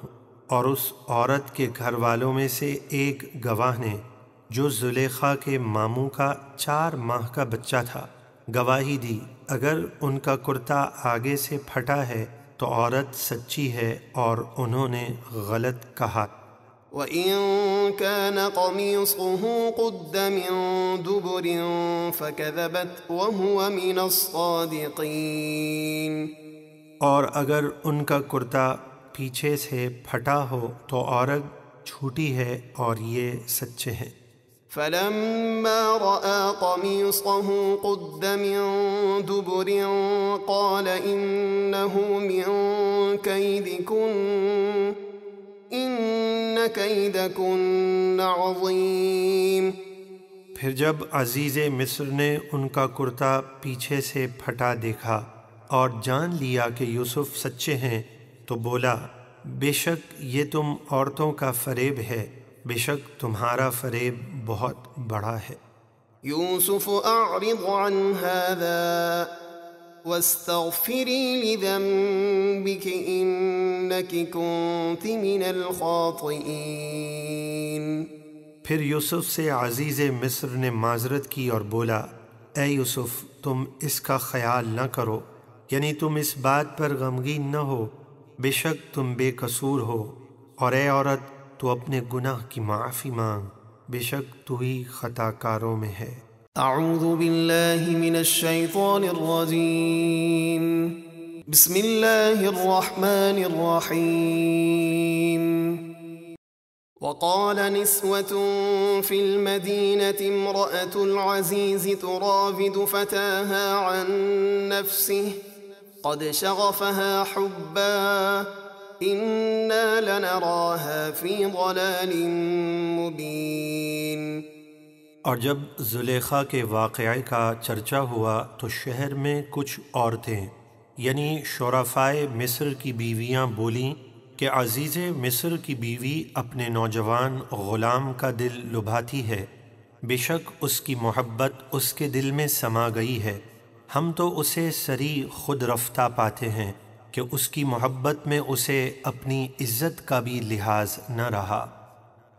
اور اس عورت کے گھر والوں میں سے ایک گواہ نے جو زلیخا کے ماموں کا 4 ماہ کا بچہ تھا گواہی دی، اگر ان کا کرتا آگے سے پھٹا ہے تو عورت سچی ہے اور انہوں نے غلط کہا۔ وَإِن كَانَ قَمِيصُهُ قُدَّ مِن دُبُرٍ فَكَذَبَتْ وَهُوَ مِنَ الصَّادِقِينَ۔ اور اگر ان کا کرتا پیچھے سے پھٹا ہو تو عورت جھوٹی ہے اور یہ سچے ہیں۔ فَلَمَّا رَأَىٰ قَمِيصَهُ قُدَّ مِن دُبُرٍ قَالَ إِنَّهُ مِن كَيْدِكُنَّ إِنَّ كَيْدَكُنَّ عَظِيمٌ۔ پھر جب عزیز مصر نے ان کا کرتا پیچھے سے پھٹا دیکھا اور جان لیا کہ یوسف سچے ہیں تو بولا بے شک یہ تم عورتوں کا فریب ہے، بے شک تمہارا فریب بہت بڑا ہے۔ یوسف اعرض عن هذا واستغفری لذنبک انک کنت من الخاطئین۔ پھر یوسف سے عزیز مصر نے معذرت کی اور بولا اے یوسف تم اس کا خیال نہ کرو، یعنی تم اس بات پر غمگین نہ ہو، بے شک تم بے قصور ہو، اور اے عورت تو اپنے گناہ کی معافی مانگ، بے شک تو ہی خطا کاروں میں ہے۔ اعوذ باللہ من الشیطان الرجیم، بسم اللہ الرحمن الرحیم۔ وقال نسوة في المدينة امرأة العزيز تراود فتاها عن نفسه قد شغفها حبا إنا لنراها في ضلال مبين۔ اور جب زلیخا کے واقعے کا چرچا ہوا تو شہر میں کچھ عورتیں یعنی شرفائے مصر کی بیویاں بولیں کہ عزیز مصر کی بیوی اپنے نوجوان غلام کا دل لبھاتی ہے، بے شک اس کی محبت اس کے دل میں سما گئی ہے، ہم تو اسے سری خود رفتہ پاتے ہیں کہ اس کی محبت میں اسے اپنی عزت کا بھی لحاظ نہ رہا۔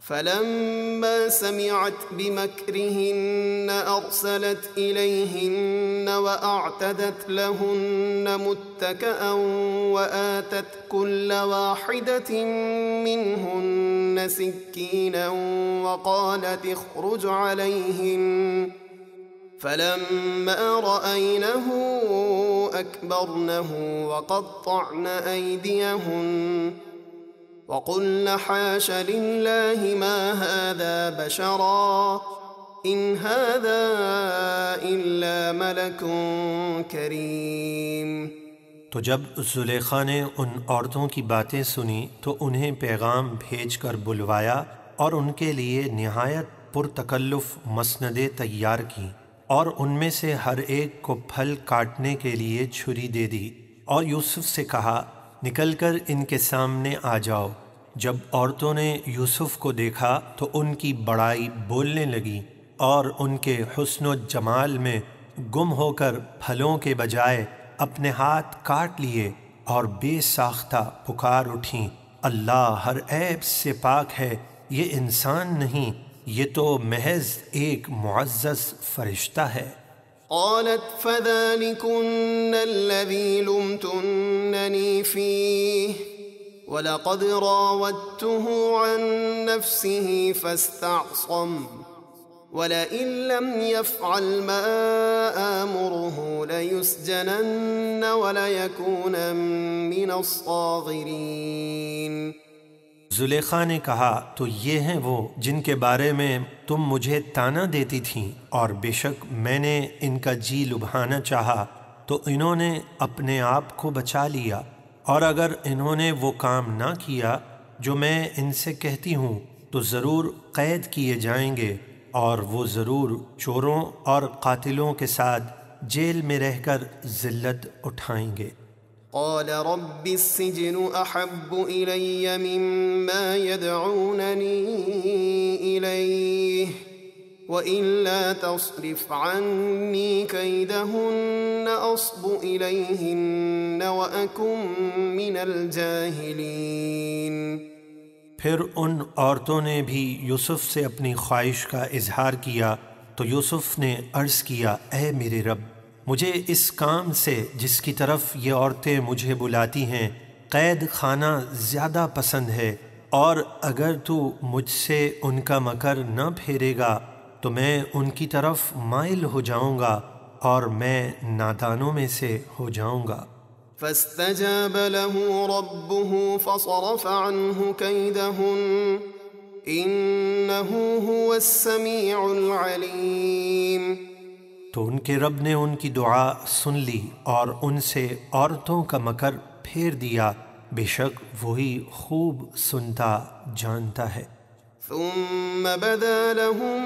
فلما سمعت بمكرهن أرسلت إليهن وأعتدت لهن متكئا وآتت كل واحدة منهن سكينا وقالت اخرج عليهن فلما رأينه أكبرنه وقطعن أيديهن وقلن حاش لله ما هذا بشرا إن هذا إلا ملك كريم۔ تو جب زلیخا نے ان عورتوں کی باتیں سنی تو انہیں پیغام بھیج کر بلوایا اور ان کے لیے نہایت پرتکلف مسندیں تیار کیں، اور ان میں سے ہر ایک کو پھل کاٹنے کے لیے چھری دے دی، اور یوسف سے کہا نکل کر ان کے سامنے آ جاؤ۔ جب عورتوں نے یوسف کو دیکھا تو ان کی بڑائی بولنے لگی اور ان کے حسن و جمال میں گم ہو کر پھلوں کے بجائے اپنے ہاتھ کاٹ لیے اور بے ساختہ پکار اٹھیں اللہ ہر عیب سے پاک ہے، یہ انسان نہیں، یہ تو محض ایک معزز فرشتہ ہے۔ قالت فذلكن الذي لمتنني فيه وَلَقَدْ رَاوَدتُّهُ عَن نَّفْسِهِ فَاسْتَعْصَمَ وَلَئِن لَّمْ يَفْعَلْ مَا آمُرُهُ لَيُسْجَنَنَّ وَلَيَكُونًا مِّنَ الصَّاغِرِينَ۔ زلیخا نے کہا تو یہ ہیں وہ جن کے بارے میں تم مجھے طعنہ دیتی تھیں، اور بے شک میں نے ان کا جی لبھانا چاہا تو انہوں نے اپنے آپ کو بچا لیا، اور اگر انہوں نے وہ کام نہ کیا جو میں ان سے کہتی ہوں تو ضرور قید کیے جائیں گے، اور وہ ضرور چوروں اور قاتلوں کے ساتھ جیل میں رہ کر ذلت اٹھائیں گے۔ قال رب السجن أحب إلي مما يدعونني إليه وإلا تصرف عني كيدهن أصب إليهن وأكن من الجاهلين۔ پھر ان عورتوں نے بھی یوسف سے اپنی خواہش کا اظہار کیا تو یوسف نے عرض کیا، اے میرے رب، مجھے اس کام سے جس کی طرف یہ عورتیں مجھے بلاتی ہیں قید خانہ زیادہ پسند ہے، اور اگر تو مجھ سے ان کا مکر نہ پھیرے گا تو میں ان کی طرف مائل ہو جاؤں گا اور میں نادانوں میں سے ہو جاؤں گا۔ فاستجاب له ربه فصرف عنه كيدهن إنه هو السميع العليم۔ تو ان کے رب نے ان کی دعا سن لی اور ان سے عورتوں کا مکر پھیر دیا، بے شک وہی خوب سنتا جانتا ہے۔ ثم بدا لهم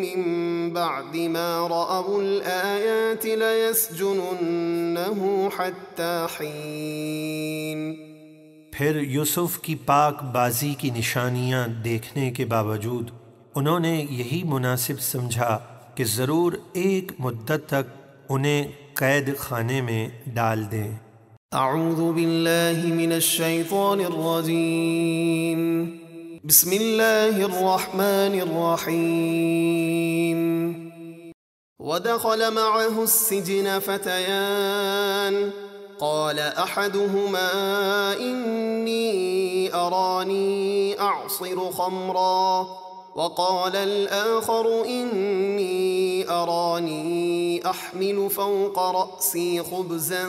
من بعد ما رأوا الآيات ليسجننه حتى حين۔ پھر یوسف کی پاک بازی کی نشانیاں دیکھنے کے باوجود انہوں نے یہی مناسب سمجھا کہ ضرور ایک مدت تک انہیں قید خانے میں ڈال دیں۔ اعوذ باللہ من الشیطان الرجیم، بسم اللہ الرحمن الرحیم۔ ودخل معه السجن فتيان قال أحدهما إني أراني أعصر خمرا وقال الآخر إني أراني أحمل فوق رأسي خبزا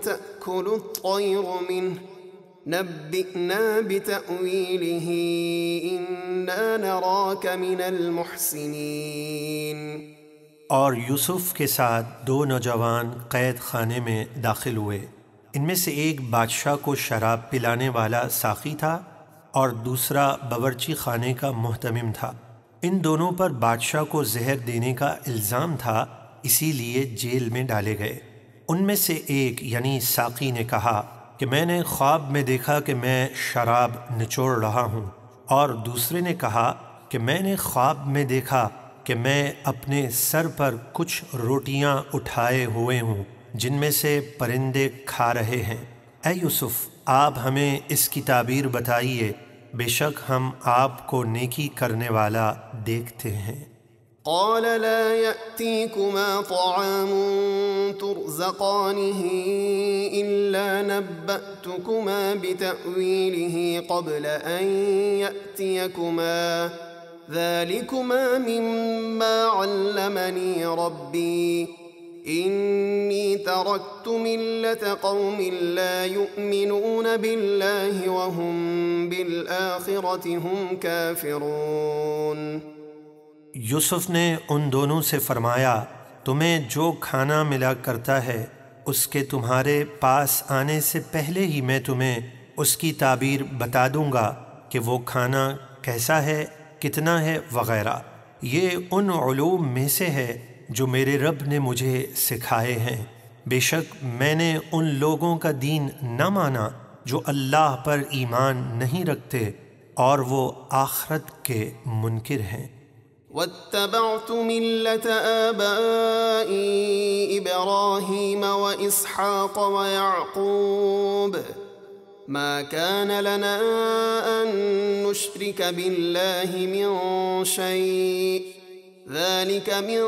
تأكل الطير منه نبئنا بتأويله إنا نراك من المحسنين۔ اور یوسف کے ساتھ دو نوجوان قید خانے میں داخل ہوئے، ان میں سے ایک بادشاہ کو شراب پلانے والا ساقی تھا اور دوسرا باورچی خانے کا محتمم تھا۔ ان دونوں پر بادشاہ کو زہر دینے کا الزام تھا، اسی لیے جیل میں ڈالے گئے۔ ان میں سے ایک یعنی ساقی نے کہا کہ میں نے خواب میں دیکھا کہ میں شراب نچوڑ رہا ہوں، اور دوسرے نے کہا کہ میں نے خواب میں دیکھا کہ میں اپنے سر پر کچھ روٹیاں اٹھائے ہوئے ہوں جن میں سے پرندے کھا رہے ہیں۔ اے یوسف، آپ ہمیں اس کی تعبیر بتائیے، بے شک ہم آپ کو نیکی کرنے والا دیکھتے ہیں۔ قال لا يأتيكما طعام ترزقانه إلا نبأتكما بتأويله قبل أن يأتيكما ذلكما مما علمني ربي إني تركت ملة قوم لا يؤمنون بالله وهم بالآخرة هم كافرون۔ یوسف نے ان دونوں سے فرمایا، تمہیں جو کھانا ملا کرتا ہے اس کے تمہارے پاس آنے سے پہلے ہی میں تمہیں اس کی تعبیر بتا دوں گا کہ وہ کھانا کیسا ہے، کتنا ہے وغیرہ۔ یہ ان علوم میں سے ہے جو میرے رب نے مجھے سکھائے ہیں۔ بے شک میں نے ان لوگوں کا دین نہ مانا جو اللہ پر ایمان نہیں رکھتے اور وہ آخرت کے منکر ہیں۔ واتبعت ملة آبائي إبراهيم وإسحاق ويعقوب ما كان لنا أن نشرك بالله من شيء ذلك من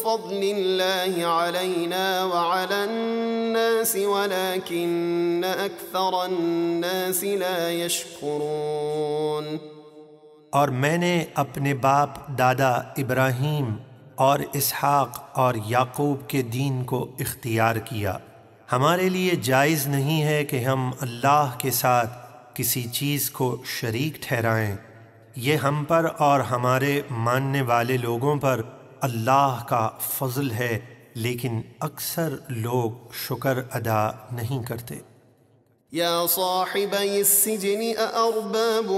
فضل الله علينا وعلى الناس ولكن أكثر الناس لا يشكرون۔ اور میں نے اپنے باپ دادا ابراہیم اور اسحاق اور یعقوب کے دین کو اختیار کیا۔ ہمارے لیے جائز نہیں ہے کہ ہم اللہ کے ساتھ کسی چیز کو شریک ٹھہرائیں، یہ ہم پر اور ہمارے ماننے والے لوگوں پر اللہ کا فضل ہے، لیکن اکثر لوگ شکر ادا نہیں کرتے۔ يا صاحبي السجن أأرباب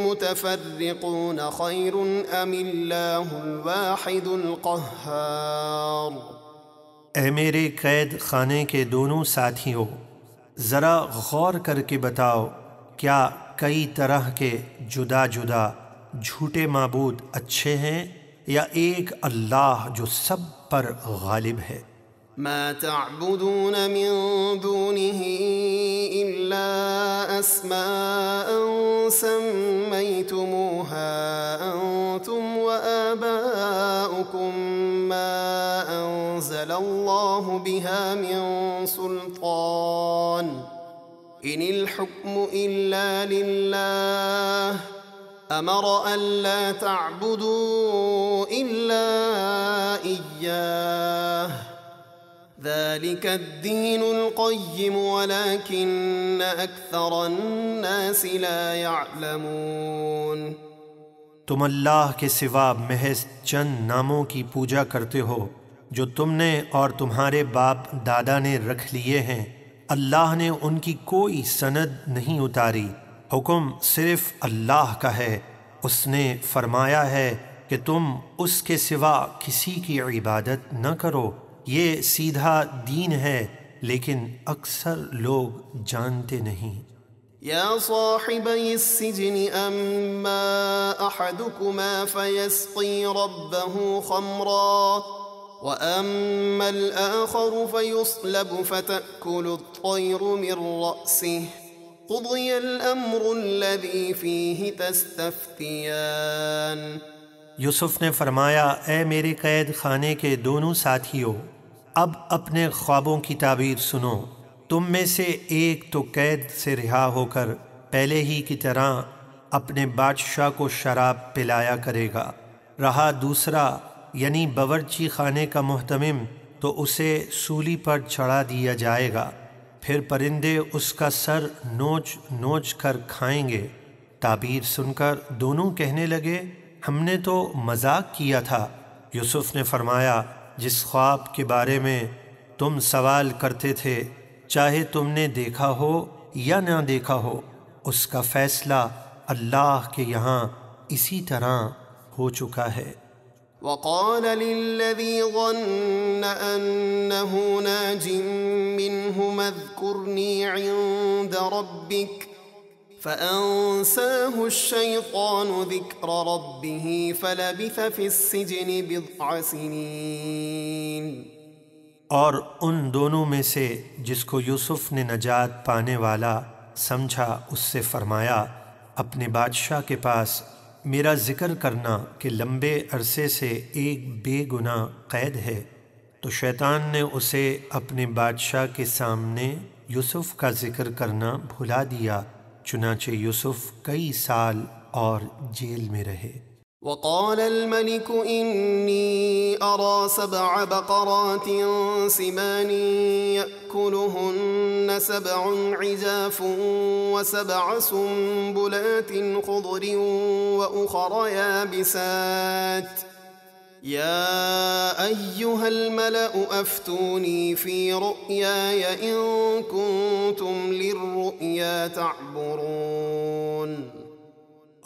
متفرقون خير أم الله الواحد القهار۔ اے میرے قید خانے کے دونوں ساتھیوں، ذرا غور کر کے بتاؤ، کیا کئی طرح کے جدا جدا جھوٹے معبود اچھے ہیں یا ایک اللہ جو سب پر غالب ہے؟ ما تعبدون من دونه إلا أسماء سميتموها أنتم وآباؤكم ما أنزل الله بها من سلطان إن الحكم إلا لله أمر ألا تعبدوا إلا إياه ذلك الدين القيم ولكن أكثر الناس لا يعلمون۔ تم اللہ کے سوا محض چند ناموں کی پوجا کرتے ہو جو تم نے اور تمہارے باپ دادا نے رکھ لیے ہیں۔ اللہ نے ان کی کوئی سند نہیں اتاری، حکم صرف اللہ کا ہے۔ اس نے فرمایا ہے کہ تم اس کے سوا کسی کی عبادت نہ کرو، یہ سیدھا دین ہے، لیکن اکثر لوگ جانتے نہیں۔ یا صاحبی السجن اما احدكما فيسقي ربه خمرا واما الاخر فيصلب فتأكل الطير من رأسه قضي الامر الذي فيه تستفتيان۔ یوسف نے فرمایا، اے میرے قید خانے کے دونوں ساتھیوں، اب اپنے خوابوں کی تعبیر سنو۔ تم میں سے ایک تو قید سے رہا ہو کر پہلے ہی کی طرح اپنے بادشاہ کو شراب پلایا کرے گا، رہا دوسرا یعنی باورچی خانے کا محتمم تو اسے سولی پر چڑھا دیا جائے گا، پھر پرندے اس کا سر نوچ نوچ کر کھائیں گے۔ تعبیر سن کر دونوں کہنے لگے، ہم نے تو مذاق کیا تھا۔ یوسف نے فرمایا، جس خواب کے بارے میں تم سوال کرتے تھے، چاہے تم نے دیکھا ہو یا نہ دیکھا ہو، اس کا فیصلہ اللہ کے یہاں اسی طرح ہو چکا ہے۔ وقال للذي ظن أنه ناج منهما اذكرني عند ربك فأنساه الشيطان ذكر ربه فلبث في السجن بضع سنين۔ اور ان دونوں میں سے جس کو یوسف نے نجات پانے والا سمجھا، اس سے فرمایا، اپنے بادشاہ کے پاس میرا ذکر کرنا کہ لمبے عرصے سے ایک بے گناہ قید ہے۔ تو شیطان نے اسے اپنے بادشاہ کے سامنے یوسف کا ذکر کرنا بھلا دیا، چنانچہ یوسف کئی سال اور جیل میں رہے۔ وقال الملك إني أرى 7 بقرات سمان يأكلهن 7 عجاف و7 سنبلات خضر وأخر يابسات يا أيها الملأ أفتوني في رؤياي إن كنتم للرؤيا تعبرون۔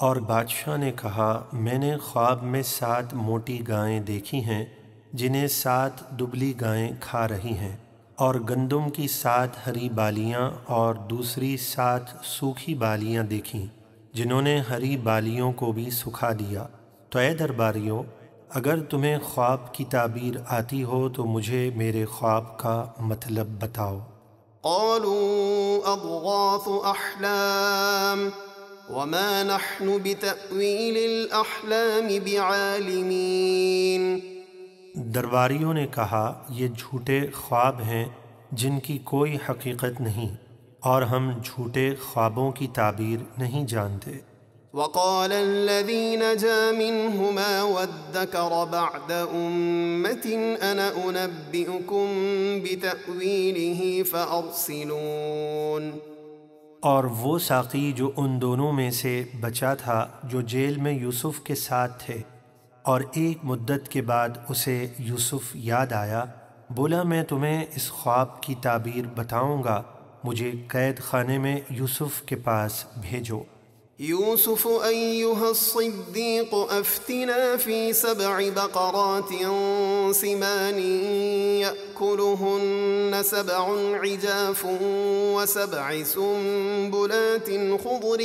اور بادشاہ نے کہا، میں نے خواب میں 7 موٹی گائیں دیکھی ہیں جنہیں 7 دبلی گائیں کھا رہی ہیں، اور گندم کی 7 ہری بالیاں اور دوسری 7 سوکھی بالیاں دیکھیں جنہوں نے ہری بالیوں کو بھی سکھا دیا۔ تو اے درباریوں، اگر تمہیں خواب کی تعبیر آتی ہو تو مجھے میرے خواب کا مطلب بتاؤ۔ قالوا اضغاث احلام وما نحن بتأویل الاحلام بعالمین۔ درباریوں نے کہا، یہ جھوٹے خواب ہیں جن کی کوئی حقیقت نہیں، اور ہم جھوٹے خوابوں کی تعبیر نہیں جانتے۔ وقال الذي نجا منهما وادكر بعد أمة أنا أنبئكم بتأويله فأرسلون۔ اور وہ ساقی جو ان دونوں میں سے بچا تھا جو جیل میں یوسف کے ساتھ تھے، اور ایک مدت کے بعد اسے یوسف یاد آیا، بولا میں تمہیں اس خواب کی تعبیر بتاؤں گا، مجھے قید خانے میں یوسف کے پاس بھیجو۔ يوسف أيها الصديق أفتنا في 7 بقرات سمان يأكلهن 7 عجاف و7 سنبلات خضر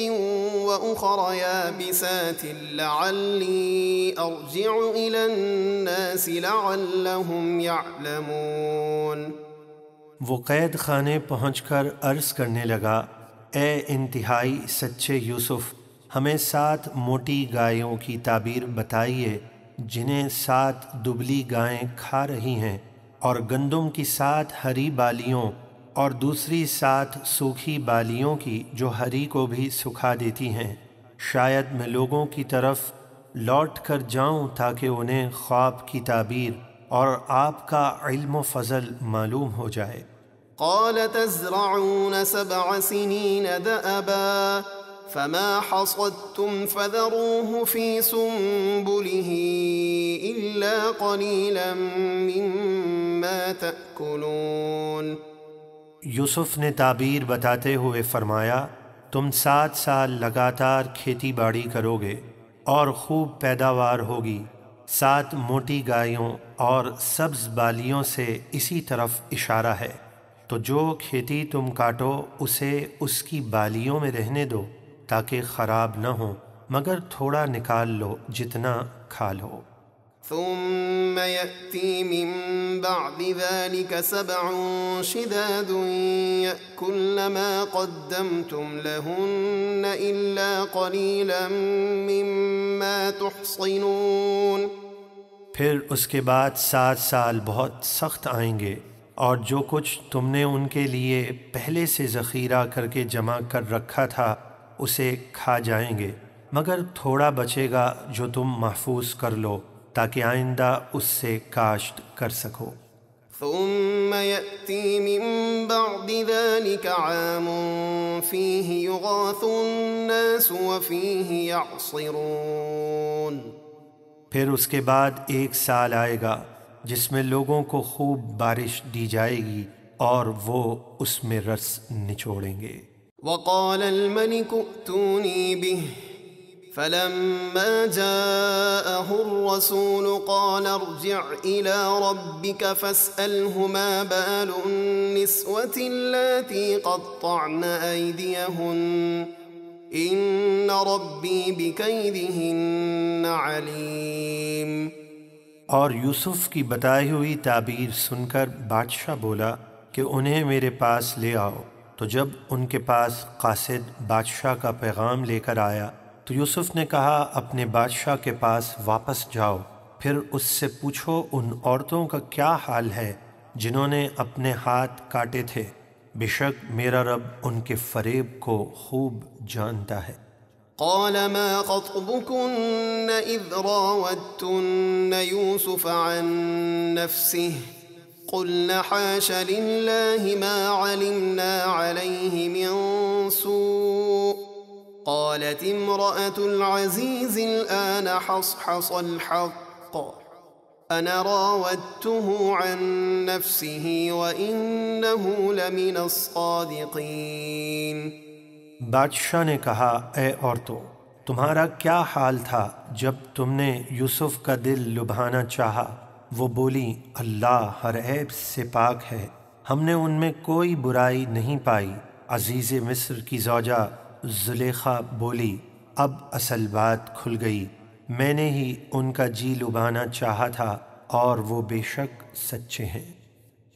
وأخر يابسات لعلي أرجع إلى الناس لعلهم يعلمون۔ وہ قید خانے پہنچ کر عرض کرنے لگا، اے انتہائی سچے یوسف، ہمیں 7 موٹی گایوں کی تعبیر بتائیے جنہیں 7 دبلی گائیں کھا رہی ہیں، اور گندم کی 7 ہری بالیوں اور دوسری 7 سوکھی بالیوں کی جو ہری کو بھی سکھا دیتی ہیں، شاید میں لوگوں کی طرف لوٹ کر جاؤں تاکہ انہیں خواب کی تعبیر اور آپ کا علم و فضل معلوم ہو جائے۔ قال تزرعون 7 سنين دأبا فما حصدتم فذروه في سنبله إلا قليلا مما تأكلون۔ یوسف نے تعبیر بتاتے ہوئے فرمایا، تم 7 سال لگاتار کھیتی باڑی کرو گے اور خوب پیداوار ہوگی۔ 7 موٹی گایوں اور سبز بالیوں سے اسی طرف اشارہ ہے، تو جو کھیتی تم کاٹو اسے اس کی بالیوں میں رہنے دو تاکہ خراب نہ ہو، مگر تھوڑا نکال لو جتنا کھا لو۔ ثم يأتي من بعد ذلك 7 شداد يأكلن ما قدمتم لهن إلا قليلا مما تحصنون۔ پھر اس کے بعد 7 سال بہت سخت آئیں گے، اور جو کچھ تم نے ان کے لیے پہلے سے ذخیرہ کر کے جمع کر رکھا تھا اسے کھا جائیں گے، مگر تھوڑا بچے گا جو تم محفوظ کر لو تاکہ آئندہ اس سے کاشت کر سکو۔ ثم يأتي من بعد ذلك عام فيه يغاث الناس وفيه يعصرون۔ پھر اس کے بعد 1 سال آئے گا جس میں لوگوں کو خوب بارش دی جائے گی اور وہ اس میں رس نچوڑیں گے۔ وقال الملك ائتوني به فلما جاءه الرسول قال ارجع إلى ربك فاسأله ما بال النسوة اللاتي قطعن أيديهن إن ربي بكيدهن عليم۔ اور یوسف کی بتائی ہوئی تعبیر سن کر بادشاہ بولا کہ انہیں میرے پاس لے آؤ۔ تو جب ان کے پاس قاصد بادشاہ کا پیغام لے کر آیا تو یوسف نے کہا، اپنے بادشاہ کے پاس واپس جاؤ، پھر اس سے پوچھو ان عورتوں کا کیا حال ہے جنہوں نے اپنے ہاتھ کاٹے تھے، بے شک میرا رب ان کے فریب کو خوب جانتا ہے۔ قال ما خطبكن إذ راودتن يوسف عن نفسه قلنا حاش لله ما علمنا عليه من سوء قالت امرأة العزيز الآن حصحص الحق أنا راودته عن نفسه وإنه لمن الصادقين۔ بادشاہ نے کہا، اے عورتوں، تمہارا کیا حال تھا جب تم نے یوسف کا دل لبھانا چاہا؟ وہ بولی، اللہ ہر عیب سے پاک ہے، ہم نے ان میں کوئی برائی نہیں پائی۔ عزیز مصر کی زوجہ زلیخا بولی، اب اصل بات کھل گئی، میں نے ہی ان کا جی لبھانا چاہا تھا اور وہ بے شک سچے ہیں۔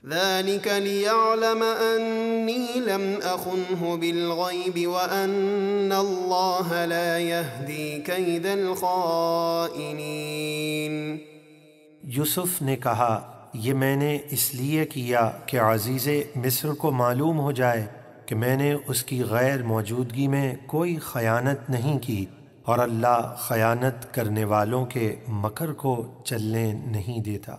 ذلك ليعلم أني لم أخنه بالغيب وأن الله لا يهدي كيد الخائنين۔ یوسف نے کہا، یہ میں نے اس لیے کیا کہ عزیز مصر کو معلوم ہو جائے کہ میں نے اس کی غیر موجودگی میں کوئی خیانت نہیں کی، اور اللہ خیانت کرنے والوں کے مکر کو چلنے نہیں دیتا۔